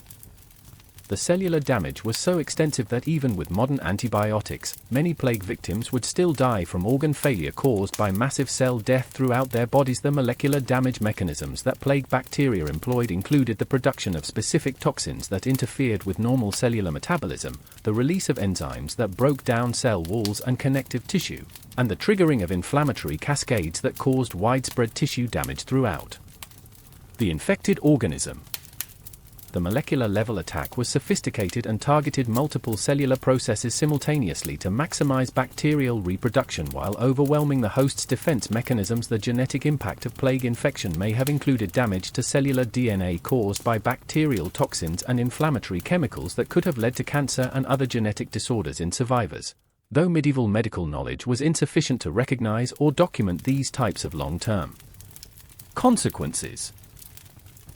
A: The cellular damage was so extensive that even with modern antibiotics, many plague victims would still die from organ failure caused by massive cell death throughout their bodies. The molecular damage mechanisms that plague bacteria employed included the production of specific toxins that interfered with normal cellular metabolism, the release of enzymes that broke down cell walls and connective tissue, and the triggering of inflammatory cascades that caused widespread tissue damage throughout the infected organism. The molecular level attack was sophisticated and targeted multiple cellular processes simultaneously to maximize bacterial reproduction while overwhelming the host's defense mechanisms. The genetic impact of plague infection may have included damage to cellular DNA caused by bacterial toxins and inflammatory chemicals that could have led to cancer and other genetic disorders in survivors, though medieval medical knowledge was insufficient to recognize or document these types of long-term consequences.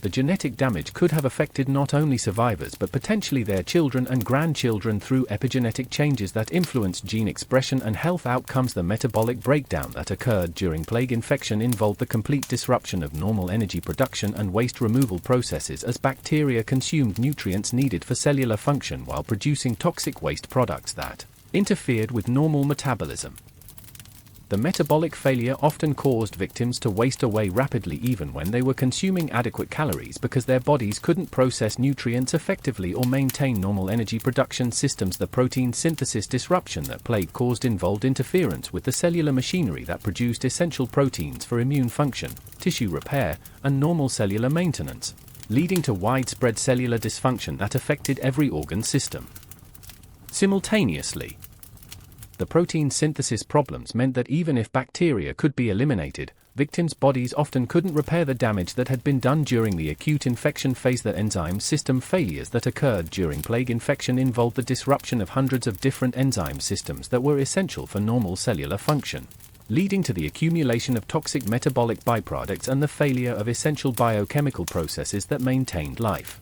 A: The genetic damage could have affected not only survivors but potentially their children and grandchildren through epigenetic changes that influenced gene expression and health outcomes. The metabolic breakdown that occurred during plague infection involved the complete disruption of normal energy production and waste removal processes as bacteria consumed nutrients needed for cellular function while producing toxic waste products that interfered with normal metabolism. The metabolic failure often caused victims to waste away rapidly even when they were consuming adequate calories because their bodies couldn't process nutrients effectively or maintain normal energy production systems. The protein synthesis disruption that plague caused involved interference with the cellular machinery that produced essential proteins for immune function, tissue repair, and normal cellular maintenance, leading to widespread cellular dysfunction that affected every organ system simultaneously. The protein synthesis problems meant that even if bacteria could be eliminated, victims' bodies often couldn't repair the damage that had been done during the acute infection phase. The enzyme system failures that occurred during plague infection involved the disruption of hundreds of different enzyme systems that were essential for normal cellular function, leading to the accumulation of toxic metabolic byproducts and the failure of essential biochemical processes that maintained life.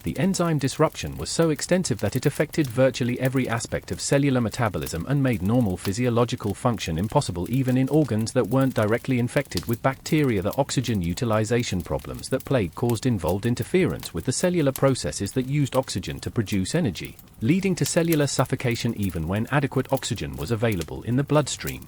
A: The enzyme disruption was so extensive that it affected virtually every aspect of cellular metabolism and made normal physiological function impossible even in organs that weren't directly infected with bacteria. The oxygen utilization problems that plague caused involved interference with the cellular processes that used oxygen to produce energy, leading to cellular suffocation even when adequate oxygen was available in the bloodstream.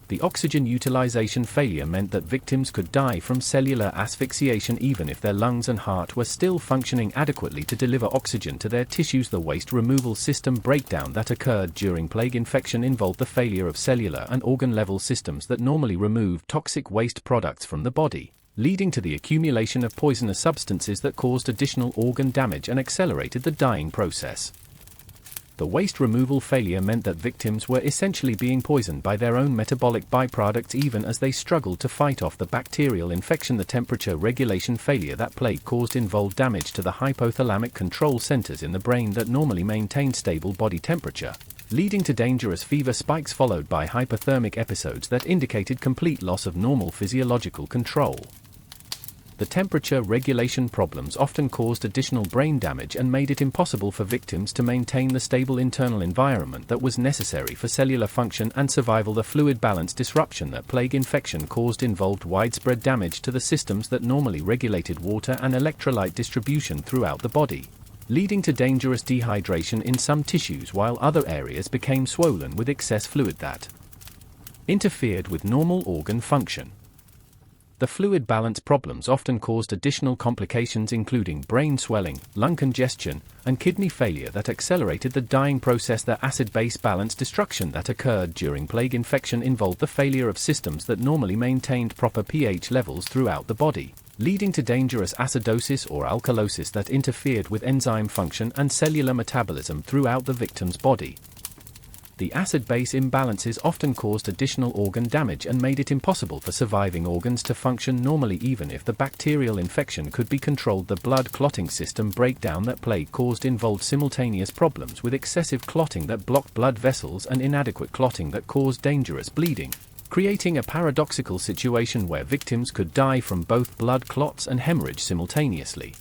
A: The oxygen utilization failure meant that victims could die from cellular asphyxiation even if their lungs and heart were still functioning adequately to deliver oxygen to their tissues. The waste removal system breakdown that occurred during plague infection involved the failure of cellular and organ-level systems that normally remove toxic waste products from the body, leading to the accumulation of poisonous substances that caused additional organ damage and accelerated the dying process. The waste removal failure meant that victims were essentially being poisoned by their own metabolic byproducts even as they struggled to fight off the bacterial infection. The temperature regulation failure that plague caused involved damage to the hypothalamic control centers in the brain that normally maintain stable body temperature, leading to dangerous fever spikes followed by hypothermic episodes that indicated complete loss of normal physiological control. The temperature regulation problems often caused additional brain damage and made it impossible for victims to maintain the stable internal environment that was necessary for cellular function and survival. The fluid balance disruption that plague infection caused involved widespread damage to the systems that normally regulated water and electrolyte distribution throughout the body, leading to dangerous dehydration in some tissues while other areas became swollen with excess fluid that interfered with normal organ function. The fluid balance problems often caused additional complications including brain swelling, lung congestion, and kidney failure that accelerated the dying process. The acid-base balance destruction that occurred during plague infection involved the failure of systems that normally maintained proper pH levels throughout the body, leading to dangerous acidosis or alkalosis that interfered with enzyme function and cellular metabolism throughout the victim's body. The acid-base imbalances often caused additional organ damage and made it impossible for surviving organs to function normally even if the bacterial infection could be controlled. The blood clotting system breakdown that plague caused involved simultaneous problems with excessive clotting that blocked blood vessels and inadequate clotting that caused dangerous bleeding, creating a paradoxical situation where victims could die from both blood clots and hemorrhage simultaneously.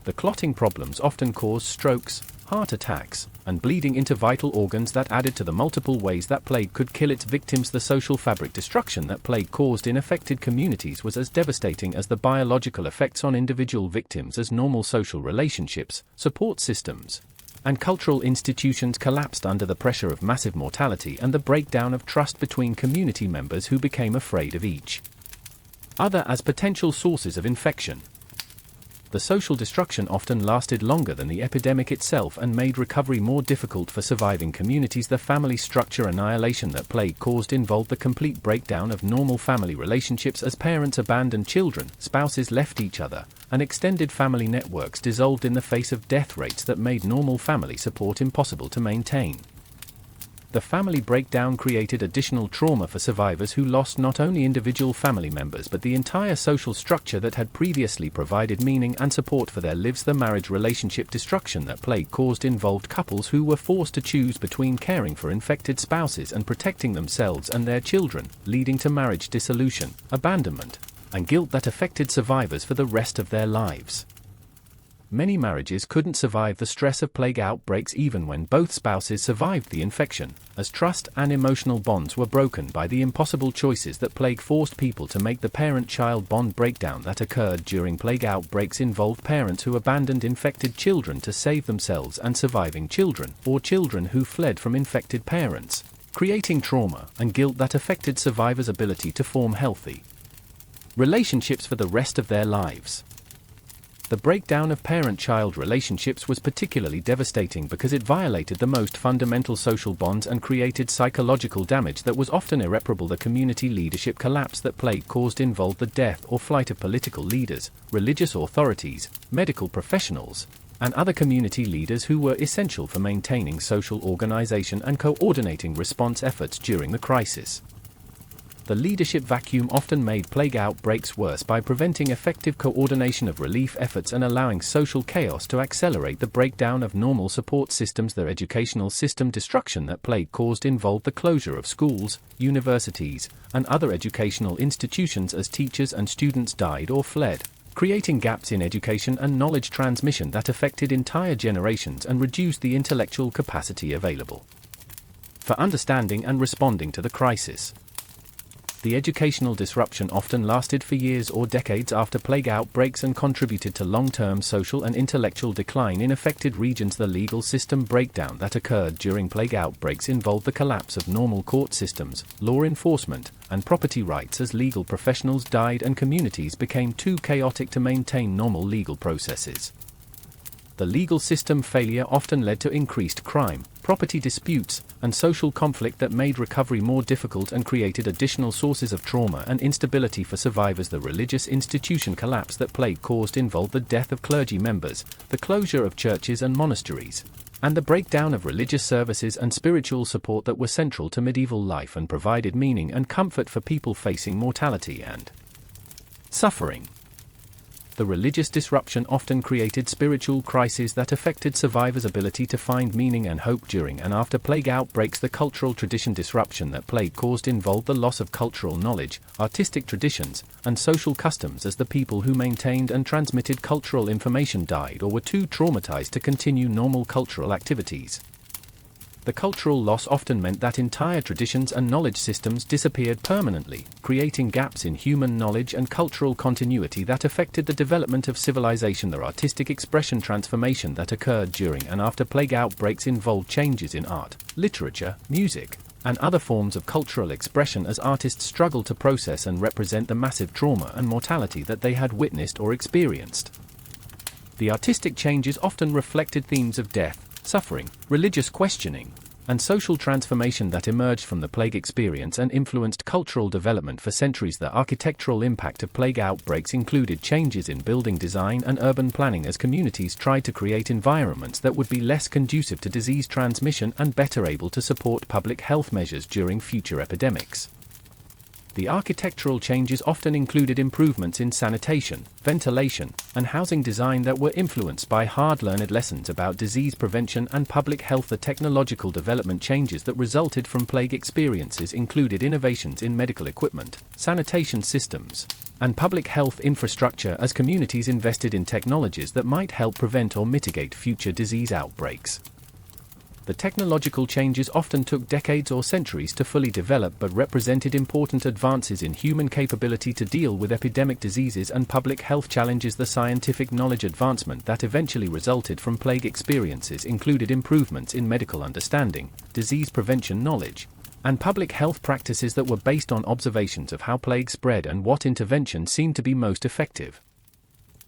A: The clotting problems often caused strokes, heart attacks, and bleeding into vital organs that added to the multiple ways that plague could kill its victims. The social fabric destruction that plague caused in affected communities was as devastating as the biological effects on individual victims, as normal social relationships, support systems, and cultural institutions collapsed under the pressure of massive mortality and the breakdown of trust between community members who became afraid of each other as potential sources of infection. The social destruction often lasted longer than the epidemic itself and made recovery more difficult for surviving communities. The family structure annihilation that plague caused involved the complete breakdown of normal family relationships as parents abandoned children, spouses left each other, and extended family networks dissolved in the face of death rates that made normal family support impossible to maintain. The family breakdown created additional trauma for survivors who lost not only individual family members but the entire social structure that had previously provided meaning and support for their lives. The marriage relationship destruction that plague caused involved couples who were forced to choose between caring for infected spouses and protecting themselves and their children, leading to marriage dissolution, abandonment, and guilt that affected survivors for the rest of their lives. Many marriages couldn't survive the stress of plague outbreaks even when both spouses survived the infection, as trust and emotional bonds were broken by the impossible choices that plague forced people to make. The parent-child bond breakdown that occurred during plague outbreaks involved parents who abandoned infected children to save themselves and surviving children, or children who fled from infected parents, creating trauma and guilt that affected survivors' ability to form healthy relationships for the rest of their lives. The breakdown of parent-child relationships was particularly devastating because it violated the most fundamental social bonds and created psychological damage that was often irreparable. The community leadership collapse that plague caused involved the death or flight of political leaders, religious authorities, medical professionals, and other community leaders who were essential for maintaining social organization and coordinating response efforts during the crisis. The leadership vacuum often made plague outbreaks worse by preventing effective coordination of relief efforts and allowing social chaos to accelerate the breakdown of normal support systems. The educational system destruction that plague caused involved the closure of schools, universities, and other educational institutions as teachers and students died or fled, creating gaps in education and knowledge transmission that affected entire generations and reduced the intellectual capacity available for understanding and responding to the crisis. The educational disruption often lasted for years or decades after plague outbreaks and contributed to long-term social and intellectual decline in affected regions. The legal system breakdown that occurred during plague outbreaks involved the collapse of normal court systems, law enforcement, and property rights as legal professionals died and communities became too chaotic to maintain normal legal processes. The legal system failure often led to increased crime, property disputes, and social conflict that made recovery more difficult and created additional sources of trauma and instability for survivors. The religious institution collapse that plague caused involved the death of clergy members, the closure of churches and monasteries, and the breakdown of religious services and spiritual support that were central to medieval life and provided meaning and comfort for people facing mortality and suffering. The religious disruption often created spiritual crises that affected survivors' ability to find meaning and hope during and after plague outbreaks. The cultural tradition disruption that plague caused involved the loss of cultural knowledge, artistic traditions, and social customs as the people who maintained and transmitted cultural information died or were too traumatized to continue normal cultural activities. The cultural loss often meant that entire traditions and knowledge systems disappeared permanently, creating gaps in human knowledge and cultural continuity that affected the development of civilization. The artistic expression transformation that occurred during and after plague outbreaks involved changes in art, literature, music, and other forms of cultural expression as artists struggled to process and represent the massive trauma and mortality that they had witnessed or experienced. The artistic changes often reflected themes of death, suffering, religious questioning, and social transformation that emerged from the plague experience and influenced cultural development for centuries. The architectural impact of plague outbreaks included changes in building design and urban planning as communities tried to create environments that would be less conducive to disease transmission and better able to support public health measures during future epidemics. The architectural changes often included improvements in sanitation, ventilation, and housing design that were influenced by hard-learned lessons about disease prevention and public health. The technological development changes that resulted from plague experiences included innovations in medical equipment, sanitation systems, and public health infrastructure as communities invested in technologies that might help prevent or mitigate future disease outbreaks. The technological changes often took decades or centuries to fully develop but represented important advances in human capability to deal with epidemic diseases and public health challenges. The scientific knowledge advancement that eventually resulted from plague experiences included improvements in medical understanding, disease prevention knowledge, and public health practices that were based on observations of how plague spread and what interventions seemed to be most effective.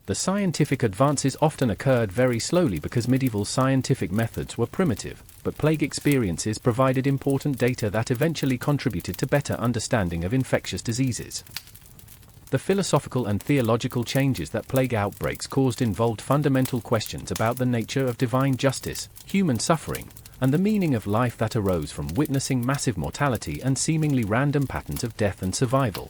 A: The scientific advances often occurred very slowly because medieval scientific methods were primitive, but plague experiences provided important data that eventually contributed to better understanding of infectious diseases. The philosophical and theological changes that plague outbreaks caused involved fundamental questions about the nature of divine justice, human suffering, and the meaning of life that arose from witnessing massive mortality and seemingly random patterns of death and survival.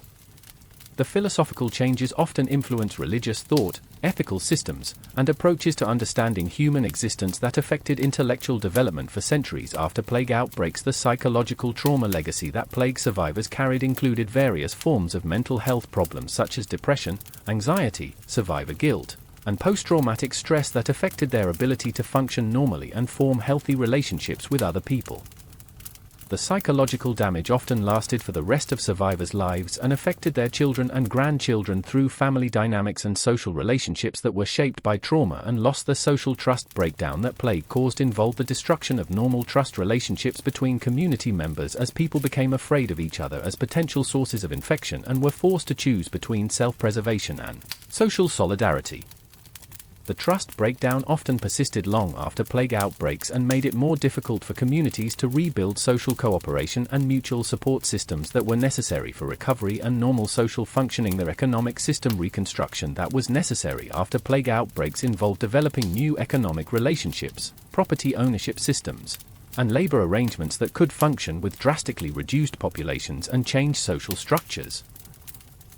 A: The philosophical changes often influence religious thought, ethical systems, and approaches to understanding human existence that affected intellectual development for centuries after plague outbreaks. The psychological trauma legacy that plague survivors carried included various forms of mental health problems such as depression, anxiety, survivor guilt, and post-traumatic stress that affected their ability to function normally and form healthy relationships with other people. The psychological damage often lasted for the rest of survivors' lives and affected their children and grandchildren through family dynamics and social relationships that were shaped by trauma and loss. The social trust breakdown that plague caused involved the destruction of normal trust relationships between community members as people became afraid of each other as potential sources of infection and were forced to choose between self-preservation and social solidarity. The trust breakdown often persisted long after plague outbreaks and made it more difficult for communities to rebuild social cooperation and mutual support systems that were necessary for recovery and normal social functioning. The economic system reconstruction that was necessary after plague outbreaks involved developing new economic relationships, property ownership systems, and labor arrangements that could function with drastically reduced populations and change social structures.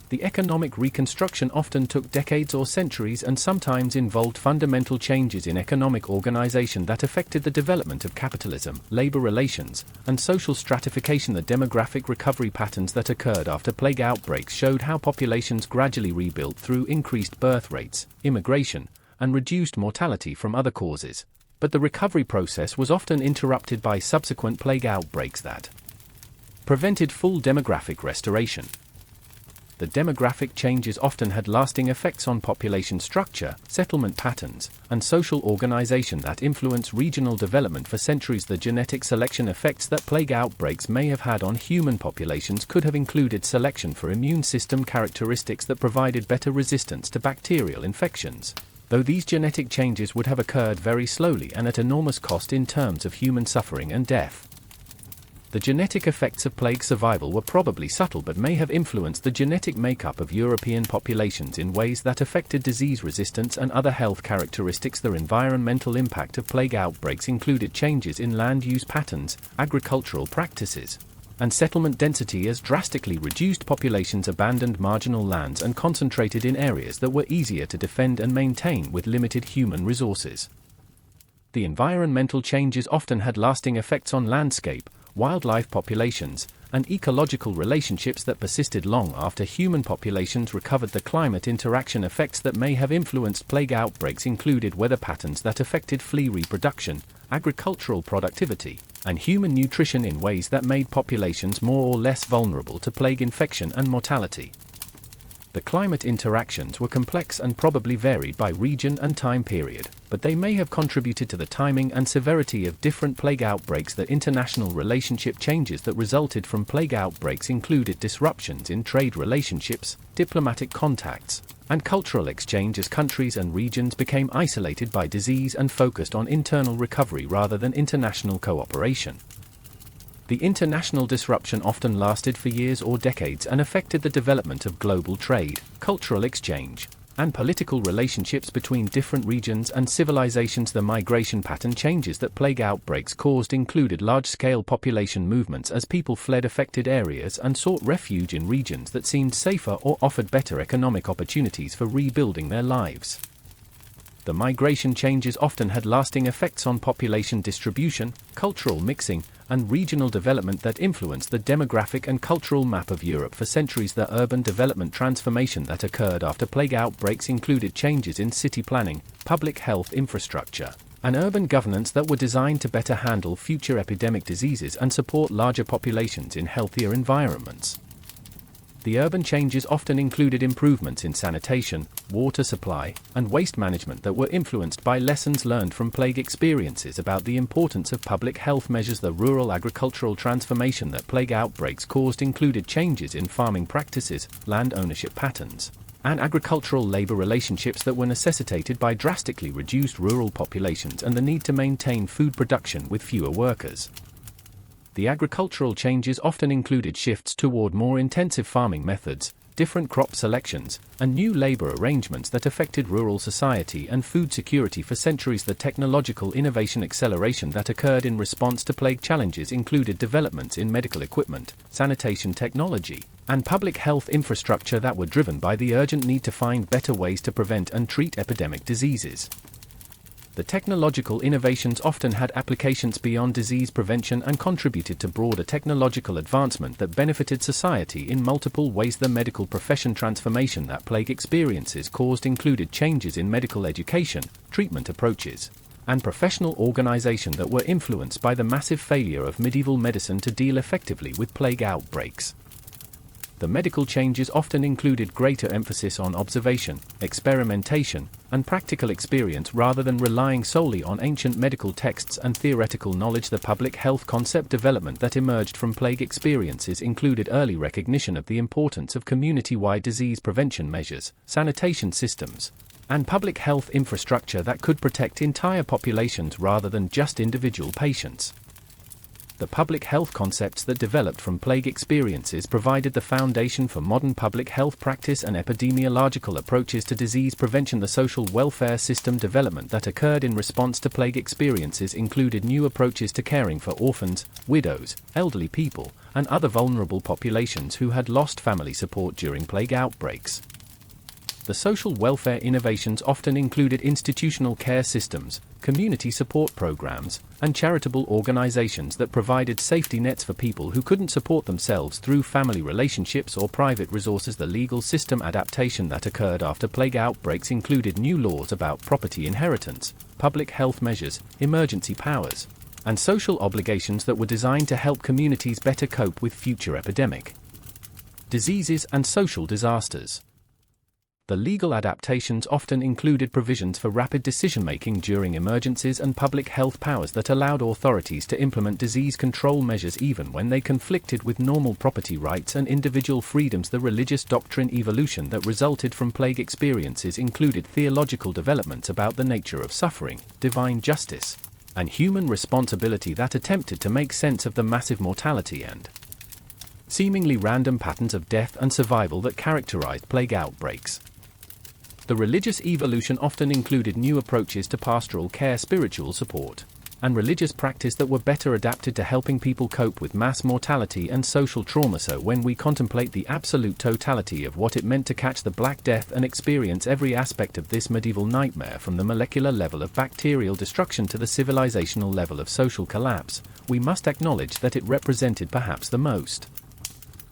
A: The economic reconstruction often took decades or centuries and sometimes involved fundamental changes in economic organization that affected the development of capitalism, labor relations, and social stratification. The demographic recovery patterns that occurred after plague outbreaks showed how populations gradually rebuilt through increased birth rates, immigration, and reduced mortality from other causes. But the recovery process was often interrupted by subsequent plague outbreaks that prevented full demographic restoration. The demographic changes often had lasting effects on population structure, settlement patterns, and social organization that influence regional development for centuries. The genetic selection effects that plague outbreaks may have had on human populations could have included selection for immune system characteristics that provided better resistance to bacterial infections, though these genetic changes would have occurred very slowly and at enormous cost in terms of human suffering and death. The genetic effects of plague survival were probably subtle but may have influenced the genetic makeup of European populations in ways that affected disease resistance and other health characteristics. The environmental impact of plague outbreaks included changes in land use patterns, agricultural practices, and settlement density as drastically reduced populations abandoned marginal lands and concentrated in areas that were easier to defend and maintain with limited human resources. The environmental changes often had lasting effects on landscape, wildlife populations, and ecological relationships that persisted long after human populations recovered. The climate interaction effects that may have influenced plague outbreaks included weather patterns that affected flea reproduction, agricultural productivity, and human nutrition in ways that made populations more or less vulnerable to plague infection and mortality. The climate interactions were complex and probably varied by region and time period, but they may have contributed to the timing and severity of different plague outbreaks. The international relationship changes that resulted from plague outbreaks included disruptions in trade relationships, diplomatic contacts, and cultural exchange as countries and regions became isolated by disease and focused on internal recovery rather than international cooperation. The international disruption often lasted for years or decades and affected the development of global trade, cultural exchange, and political relationships between different regions and civilizations. The migration pattern changes that plague outbreaks caused included large-scale population movements as people fled affected areas and sought refuge in regions that seemed safer or offered better economic opportunities for rebuilding their lives. The migration changes often had lasting effects on population distribution, cultural mixing, and regional development that influenced the demographic and cultural map of Europe for centuries. The urban development transformation that occurred after plague outbreaks included changes in city planning, public health infrastructure, and urban governance that were designed to better handle future epidemic diseases and support larger populations in healthier environments. The urban changes often included improvements in sanitation, water supply, and waste management that were influenced by lessons learned from plague experiences about the importance of public health measures. The rural agricultural transformation that plague outbreaks caused included changes in farming practices, land ownership patterns, and agricultural labor relationships that were necessitated by drastically reduced rural populations and the need to maintain food production with fewer workers. The agricultural changes often included shifts toward more intensive farming methods, different crop selections, and new labor arrangements that affected rural society and food security for centuries. The technological innovation acceleration that occurred in response to plague challenges included developments in medical equipment, sanitation technology, and public health infrastructure that were driven by the urgent need to find better ways to prevent and treat epidemic diseases. The technological innovations often had applications beyond disease prevention and contributed to broader technological advancement that benefited society in multiple ways. The medical profession transformation that plague experiences caused included changes in medical education, treatment approaches, and professional organization that were influenced by the massive failure of medieval medicine to deal effectively with plague outbreaks. The medical changes often included greater emphasis on observation, experimentation, and practical experience rather than relying solely on ancient medical texts and theoretical knowledge. The public health concept development that emerged from plague experiences included early recognition of the importance of community-wide disease prevention measures, sanitation systems, and public health infrastructure that could protect entire populations rather than just individual patients. The public health concepts that developed from plague experiences provided the foundation for modern public health practice and epidemiological approaches to disease prevention. The social welfare system development that occurred in response to plague experiences included new approaches to caring for orphans, widows, elderly people, and other vulnerable populations who had lost family support during plague outbreaks. The social welfare innovations often included institutional care systems, community support programs, and charitable organizations that provided safety nets for people who couldn't support themselves through family relationships or private resources. The legal system adaptation that occurred after plague outbreaks included new laws about property inheritance, public health measures, emergency powers, and social obligations that were designed to help communities better cope with future epidemic diseases and social disasters. The legal adaptations often included provisions for rapid decision-making during emergencies and public health powers that allowed authorities to implement disease control measures even when they conflicted with normal property rights and individual freedoms. The religious doctrine evolution that resulted from plague experiences included theological developments about the nature of suffering, divine justice, and human responsibility that attempted to make sense of the massive mortality and seemingly random patterns of death and survival that characterized plague outbreaks. The religious evolution often included new approaches to pastoral care, spiritual support, and religious practice that were better adapted to helping people cope with mass mortality and social trauma. So when we contemplate the absolute totality of what it meant to catch the Black Death and experience every aspect of this medieval nightmare from the molecular level of bacterial destruction to the civilizational level of social collapse, we must acknowledge that it represented perhaps the most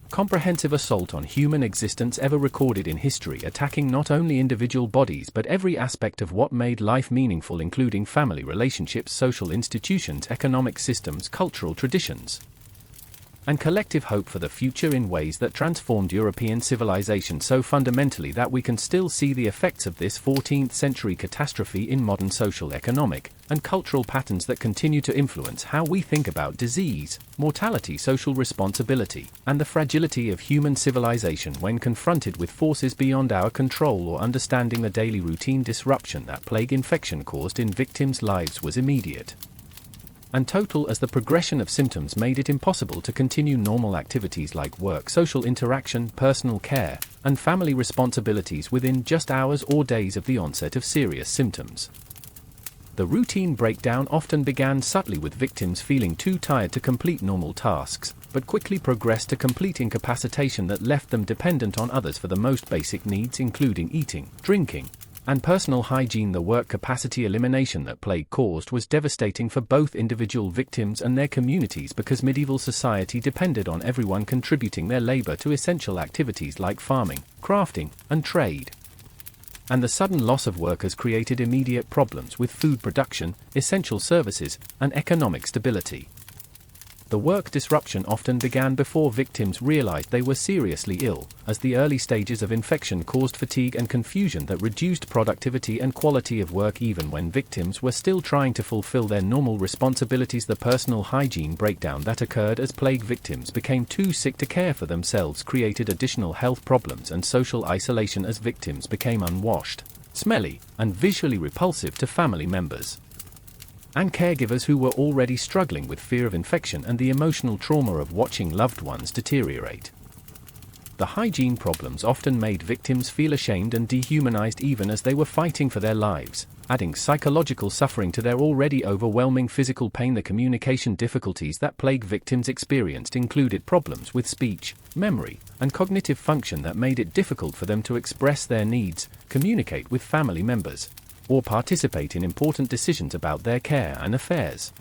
A: comprehensive assault on human existence ever recorded in history, attacking not only individual bodies but every aspect of what made life meaningful, including family relationships, social institutions, economic systems, cultural traditions, and collective hope for the future in ways that transformed European civilization so fundamentally that we can still see the effects of this 14th century catastrophe in modern social, economic, and cultural patterns that continue to influence how we think about disease, mortality, social responsibility, and the fragility of human civilization when confronted with forces beyond our control or understanding. The daily routine disruption that plague infection caused in victims' lives was immediate. and total as the progression of symptoms made it impossible to continue normal activities like work, social interaction, personal care, and family responsibilities within just hours or days of the onset of serious symptoms. The routine breakdown often began subtly with victims feeling too tired to complete normal tasks, but quickly progressed to complete incapacitation that left them dependent on others for the most basic needs, including eating, drinking, and personal hygiene. The work capacity elimination that plague caused was devastating for both individual victims and their communities, because medieval society depended on everyone contributing their labor to essential activities like farming, crafting, and trade. And the sudden loss of workers created immediate problems with food production, essential services, and economic stability. The work disruption often began before victims realized they were seriously ill, as the early stages of infection caused fatigue and confusion that reduced productivity and quality of work even when victims were still trying to fulfill their normal responsibilities. The personal hygiene breakdown that occurred as plague victims became too sick to care for themselves created additional health problems and social isolation as victims became unwashed, smelly, and visually repulsive to family members and caregivers who were already struggling with fear of infection and the emotional trauma of watching loved ones deteriorate. The hygiene problems often made victims feel ashamed and dehumanized even as they were fighting for their lives, adding psychological suffering to their already overwhelming physical pain. The communication difficulties that plague victims experienced included problems with speech, memory, and cognitive function that made it difficult for them to express their needs, communicate with family members, or participate in important decisions about their care and affairs.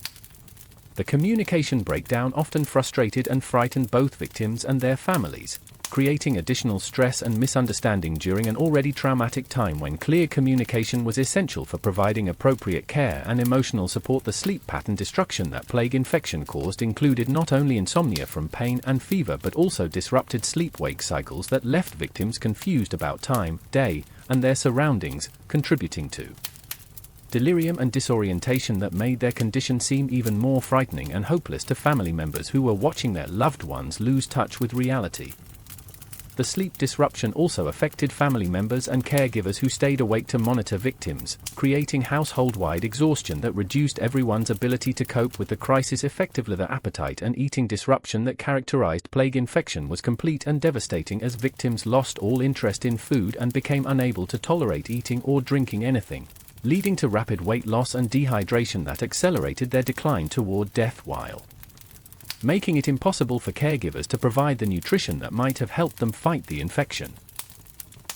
A: The communication breakdown often frustrated and frightened both victims and their families, creating additional stress and misunderstanding during an already traumatic time when clear communication was essential for providing appropriate care and emotional support. The sleep pattern destruction that plague infection caused included not only insomnia from pain and fever but also disrupted sleep-wake cycles that left victims confused about time, day, and their surroundings, contributing to delirium and disorientation that made their condition seem even more frightening and hopeless to family members who were watching their loved ones lose touch with reality. The sleep disruption also affected family members and caregivers who stayed awake to monitor victims, creating household-wide exhaustion that reduced everyone's ability to cope with the crisis effectively. The appetite and eating disruption that characterized plague infection was complete and devastating as victims lost all interest in food and became unable to tolerate eating or drinking anything, leading to rapid weight loss and dehydration that accelerated their decline toward death while making it impossible for caregivers to provide the nutrition that might have helped them fight the infection.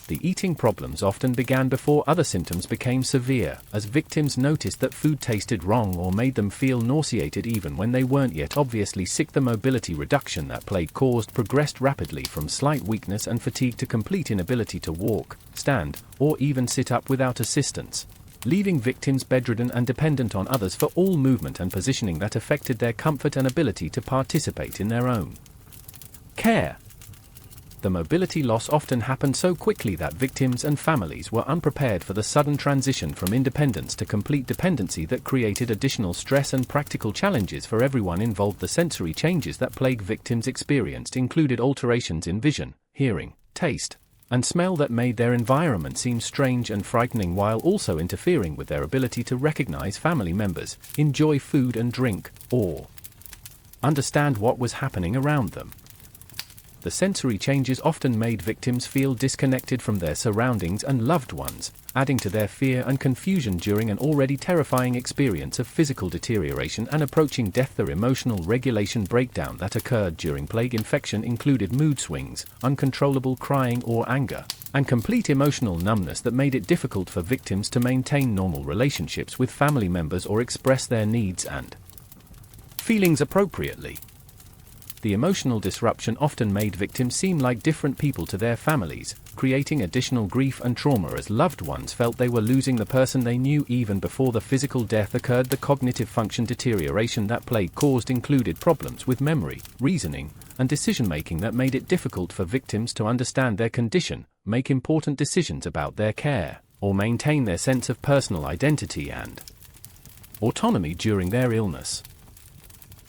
A: The eating problems often began before other symptoms became severe, as victims noticed that food tasted wrong or made them feel nauseated even when they weren't yet obviously sick. The mobility reduction that plague caused progressed rapidly from slight weakness and fatigue to complete inability to walk, stand, or even sit up without assistance, leaving victims bedridden and dependent on others for all movement and positioning that affected their comfort and ability to participate in their own care. The mobility loss often happened so quickly that victims and families were unprepared for the sudden transition from independence to complete dependency that created additional stress and practical challenges for everyone involved. The sensory changes that plague victims experienced included alterations in vision, hearing, taste, and smell that made their environment seem strange and frightening while also interfering with their ability to recognize family members, enjoy food and drink, or understand what was happening around them. The sensory changes often made victims feel disconnected from their surroundings and loved ones, adding to their fear and confusion during an already terrifying experience of physical deterioration and approaching death. The emotional regulation breakdown that occurred during plague infection included mood swings, uncontrollable crying or anger, and complete emotional numbness that made it difficult for victims to maintain normal relationships with family members or express their needs and feelings appropriately. The emotional disruption often made victims seem like different people to their families, creating additional grief and trauma as loved ones felt they were losing the person they knew even before the physical death occurred. The cognitive function deterioration that plague caused included problems with memory, reasoning, and decision-making that made it difficult for victims to understand their condition, make important decisions about their care, or maintain their sense of personal identity and autonomy during their illness.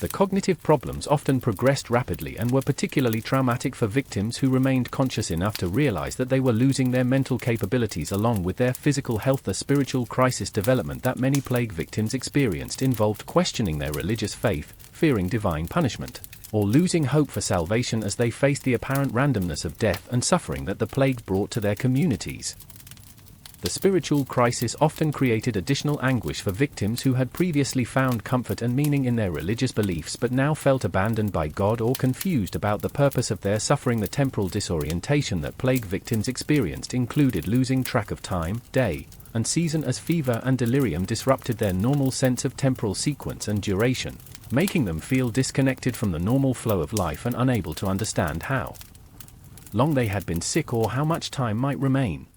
A: The cognitive problems often progressed rapidly and were particularly traumatic for victims who remained conscious enough to realize that they were losing their mental capabilities along with their physical health. The spiritual crisis development that many plague victims experienced involved questioning their religious faith, fearing divine punishment, or losing hope for salvation as they faced the apparent randomness of death and suffering that the plague brought to their communities. The spiritual crisis often created additional anguish for victims who had previously found comfort and meaning in their religious beliefs but now felt abandoned by God or confused about the purpose of their suffering. The temporal disorientation that plague victims experienced included losing track of time, day, and season as fever and delirium disrupted their normal sense of temporal sequence and duration, making them feel disconnected from the normal flow of life and unable to understand how long they had been sick or how much time might remain.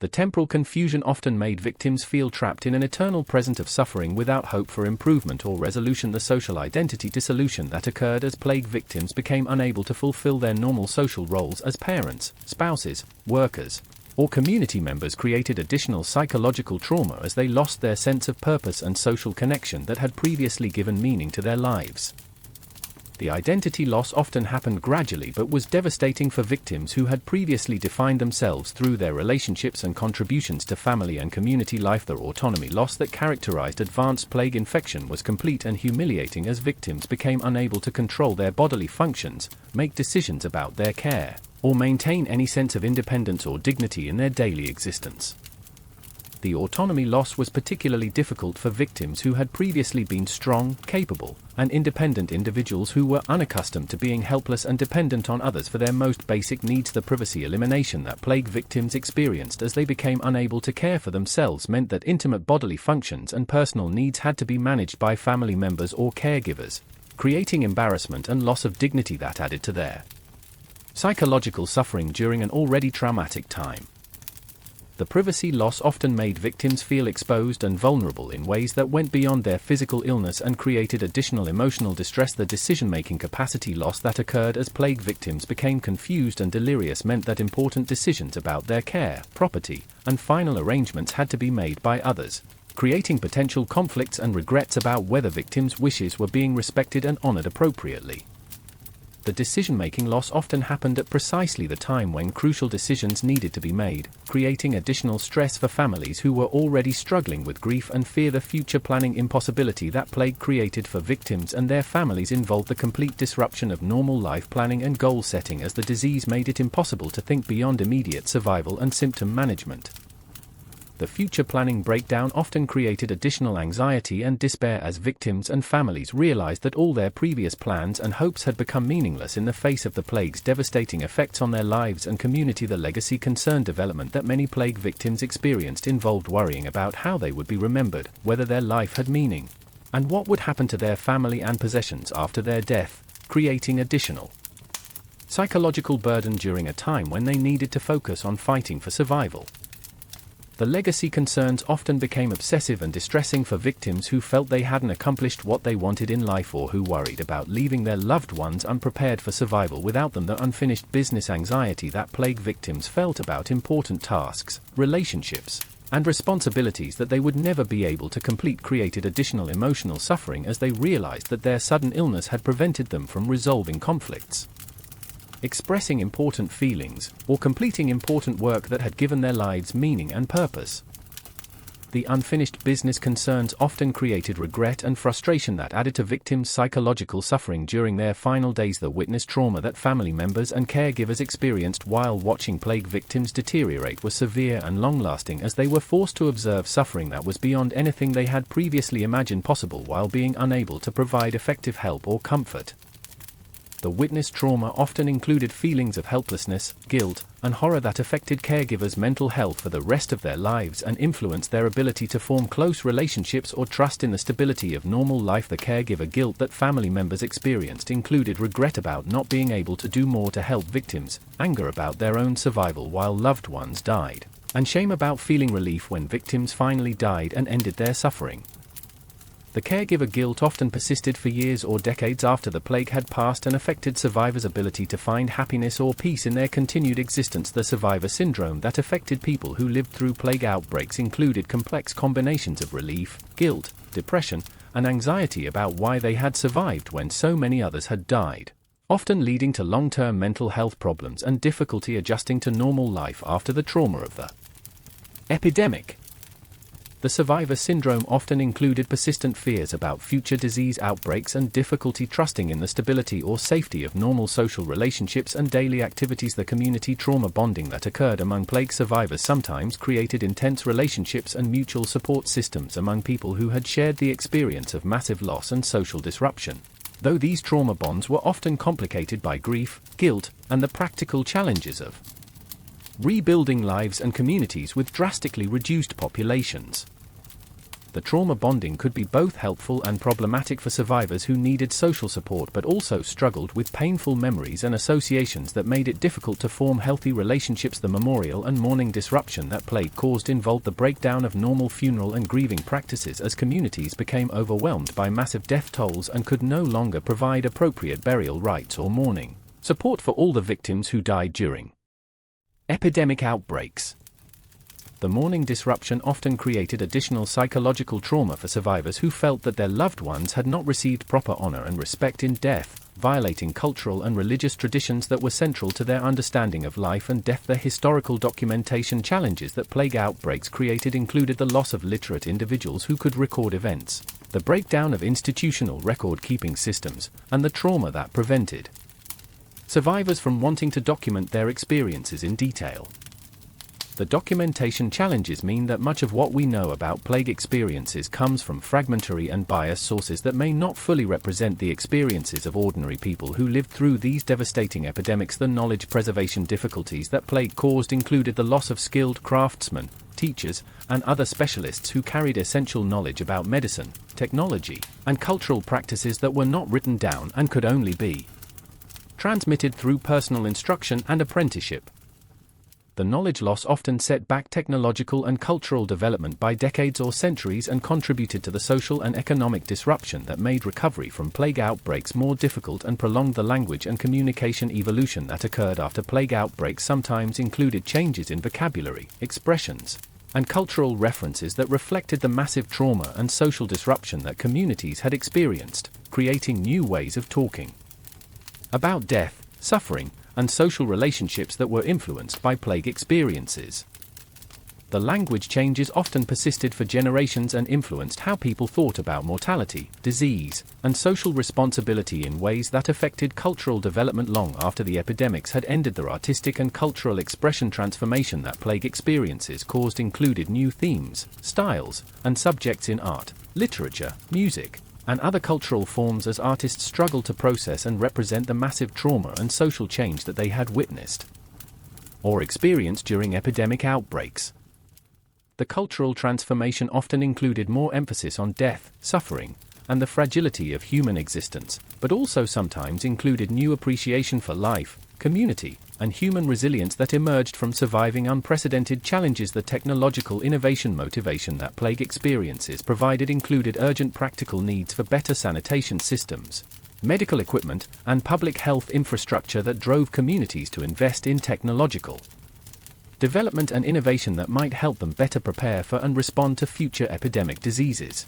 A: The temporal confusion often made victims feel trapped in an eternal present of suffering without hope for improvement or resolution. The social identity dissolution that occurred as plague victims became unable to fulfill their normal social roles as parents, spouses, workers, or community members created additional psychological trauma as they lost their sense of purpose and social connection that had previously given meaning to their lives. The identity loss often happened gradually but was devastating for victims who had previously defined themselves through their relationships and contributions to family and community life. The autonomy loss that characterized advanced plague infection was complete and humiliating as victims became unable to control their bodily functions, make decisions about their care, or maintain any sense of independence or dignity in their daily existence. The autonomy loss was particularly difficult for victims who had previously been strong, capable, and independent individuals who were unaccustomed to being helpless and dependent on others for their most basic needs. The privacy elimination that plague victims experienced as they became unable to care for themselves meant that intimate bodily functions and personal needs had to be managed by family members or caregivers, creating embarrassment and loss of dignity that added to their psychological suffering during an already traumatic time. The privacy loss often made victims feel exposed and vulnerable in ways that went beyond their physical illness and created additional emotional distress. The decision-making capacity loss that occurred as plague victims became confused and delirious meant that important decisions about their care, property, and final arrangements had to be made by others, creating potential conflicts and regrets about whether victims' wishes were being respected and honored appropriately. The decision-making loss often happened at precisely the time when crucial decisions needed to be made, creating additional stress for families who were already struggling with grief and fear. The future planning impossibility that plague created for victims and their families involved the complete disruption of normal life planning and goal setting as the disease made it impossible to think beyond immediate survival and symptom management. The future planning breakdown often created additional anxiety and despair as victims and families realized that all their previous plans and hopes had become meaningless in the face of the plague's devastating effects on their lives and community. The legacy concern development that many plague victims experienced involved worrying about how they would be remembered, whether their life had meaning, and what would happen to their family and possessions after their death, creating additional psychological burden during a time when they needed to focus on fighting for survival. The legacy concerns often became obsessive and distressing for victims who felt they hadn't accomplished what they wanted in life or who worried about leaving their loved ones unprepared for survival without them. The unfinished business anxiety that plague victims felt about important tasks, relationships, and responsibilities that they would never be able to complete created additional emotional suffering as they realized that their sudden illness had prevented them from resolving conflicts, expressing important feelings, or completing important work that had given their lives meaning and purpose. The unfinished business concerns often created regret and frustration that added to victims' psychological suffering during their final days. The witness trauma that family members and caregivers experienced while watching plague victims deteriorate was severe and long-lasting as they were forced to observe suffering that was beyond anything they had previously imagined possible while being unable to provide effective help or comfort. The witness trauma often included feelings of helplessness, guilt, and horror that affected caregivers' mental health for the rest of their lives and influenced their ability to form close relationships or trust in the stability of normal life. The caregiver guilt that family members experienced included regret about not being able to do more to help victims, anger about their own survival while loved ones died, and shame about feeling relief when victims finally died and ended their suffering. The caregiver guilt often persisted for years or decades after the plague had passed and affected survivors' ability to find happiness or peace in their continued existence. The survivor syndrome that affected people who lived through plague outbreaks included complex combinations of relief, guilt, depression, and anxiety about why they had survived when so many others had died, often leading to long-term mental health problems and difficulty adjusting to normal life after the trauma of the epidemic. The survivor syndrome often included persistent fears about future disease outbreaks and difficulty trusting in the stability or safety of normal social relationships and daily activities. The community trauma bonding that occurred among plague survivors sometimes created intense relationships and mutual support systems among people who had shared the experience of massive loss and social disruption, though these trauma bonds were often complicated by grief, guilt, and the practical challenges of rebuilding lives and communities with drastically reduced populations. The trauma bonding could be both helpful and problematic for survivors who needed social support but also struggled with painful memories and associations that made it difficult to form healthy relationships. The memorial and mourning disruption that plague caused involved the breakdown of normal funeral and grieving practices as communities became overwhelmed by massive death tolls and could no longer provide appropriate burial rites or mourning support for all the victims who died during epidemic outbreaks. The mourning disruption often created additional psychological trauma for survivors who felt that their loved ones had not received proper honor and respect in death, violating cultural and religious traditions that were central to their understanding of life and death. The historical documentation challenges that plague outbreaks created included the loss of literate individuals who could record events, the breakdown of institutional record-keeping systems, and the trauma that prevented survivors from wanting to document their experiences in detail. The documentation challenges mean that much of what we know about plague experiences comes from fragmentary and biased sources that may not fully represent the experiences of ordinary people who lived through these devastating epidemics. The knowledge preservation difficulties that plague caused included the loss of skilled craftsmen, teachers, and other specialists who carried essential knowledge about medicine, technology, and cultural practices that were not written down and could only be transmitted through personal instruction and apprenticeship. The knowledge loss often set back technological and cultural development by decades or centuries and contributed to the social and economic disruption that made recovery from plague outbreaks more difficult and prolonged the language and communication evolution that occurred after plague outbreaks sometimes included changes in vocabulary, expressions, and cultural references that reflected the massive trauma and social disruption that communities had experienced, creating new ways of talking about death, suffering, and social relationships that were influenced by plague experiences. The language changes often persisted for generations and influenced how people thought about mortality, disease, and social responsibility in ways that affected cultural development long after the epidemics had ended. The artistic and cultural expression transformation that plague experiences caused included new themes, styles, and subjects in art, literature, music, and other cultural forms as artists struggled to process and represent the massive trauma and social change that they had witnessed or experienced during epidemic outbreaks. The cultural transformation often included more emphasis on death, suffering, and the fragility of human existence, but also sometimes included new appreciation for life, community, and human resilience that emerged from surviving unprecedented challenges. The technological innovation motivation that plague experiences provided included urgent practical needs for better sanitation systems, medical equipment, and public health infrastructure that drove communities to invest in technological development and innovation that might help them better prepare for and respond to future epidemic diseases.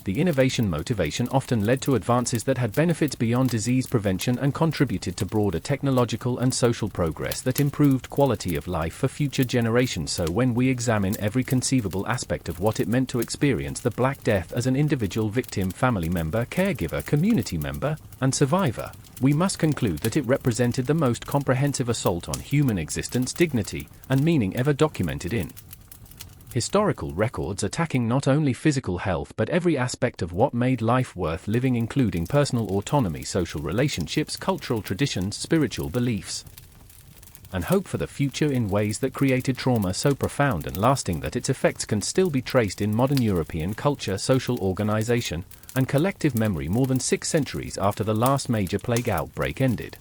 A: The innovation motivation often led to advances that had benefits beyond disease prevention and contributed to broader technological and social progress that improved quality of life for future generations. So when we examine every conceivable aspect of what it meant to experience the Black Death as an individual victim, family member, caregiver, community member, and survivor, we must conclude that it represented the most comprehensive assault on human existence, dignity, and meaning ever documented in historical records, attacking not only physical health but every aspect of what made life worth living, including personal autonomy, social relationships, cultural traditions, spiritual beliefs, and hope for the future in ways that created trauma so profound and lasting that its effects can still be traced in modern European culture, social organization, and collective memory more than 6 centuries after the last major plague outbreak ended.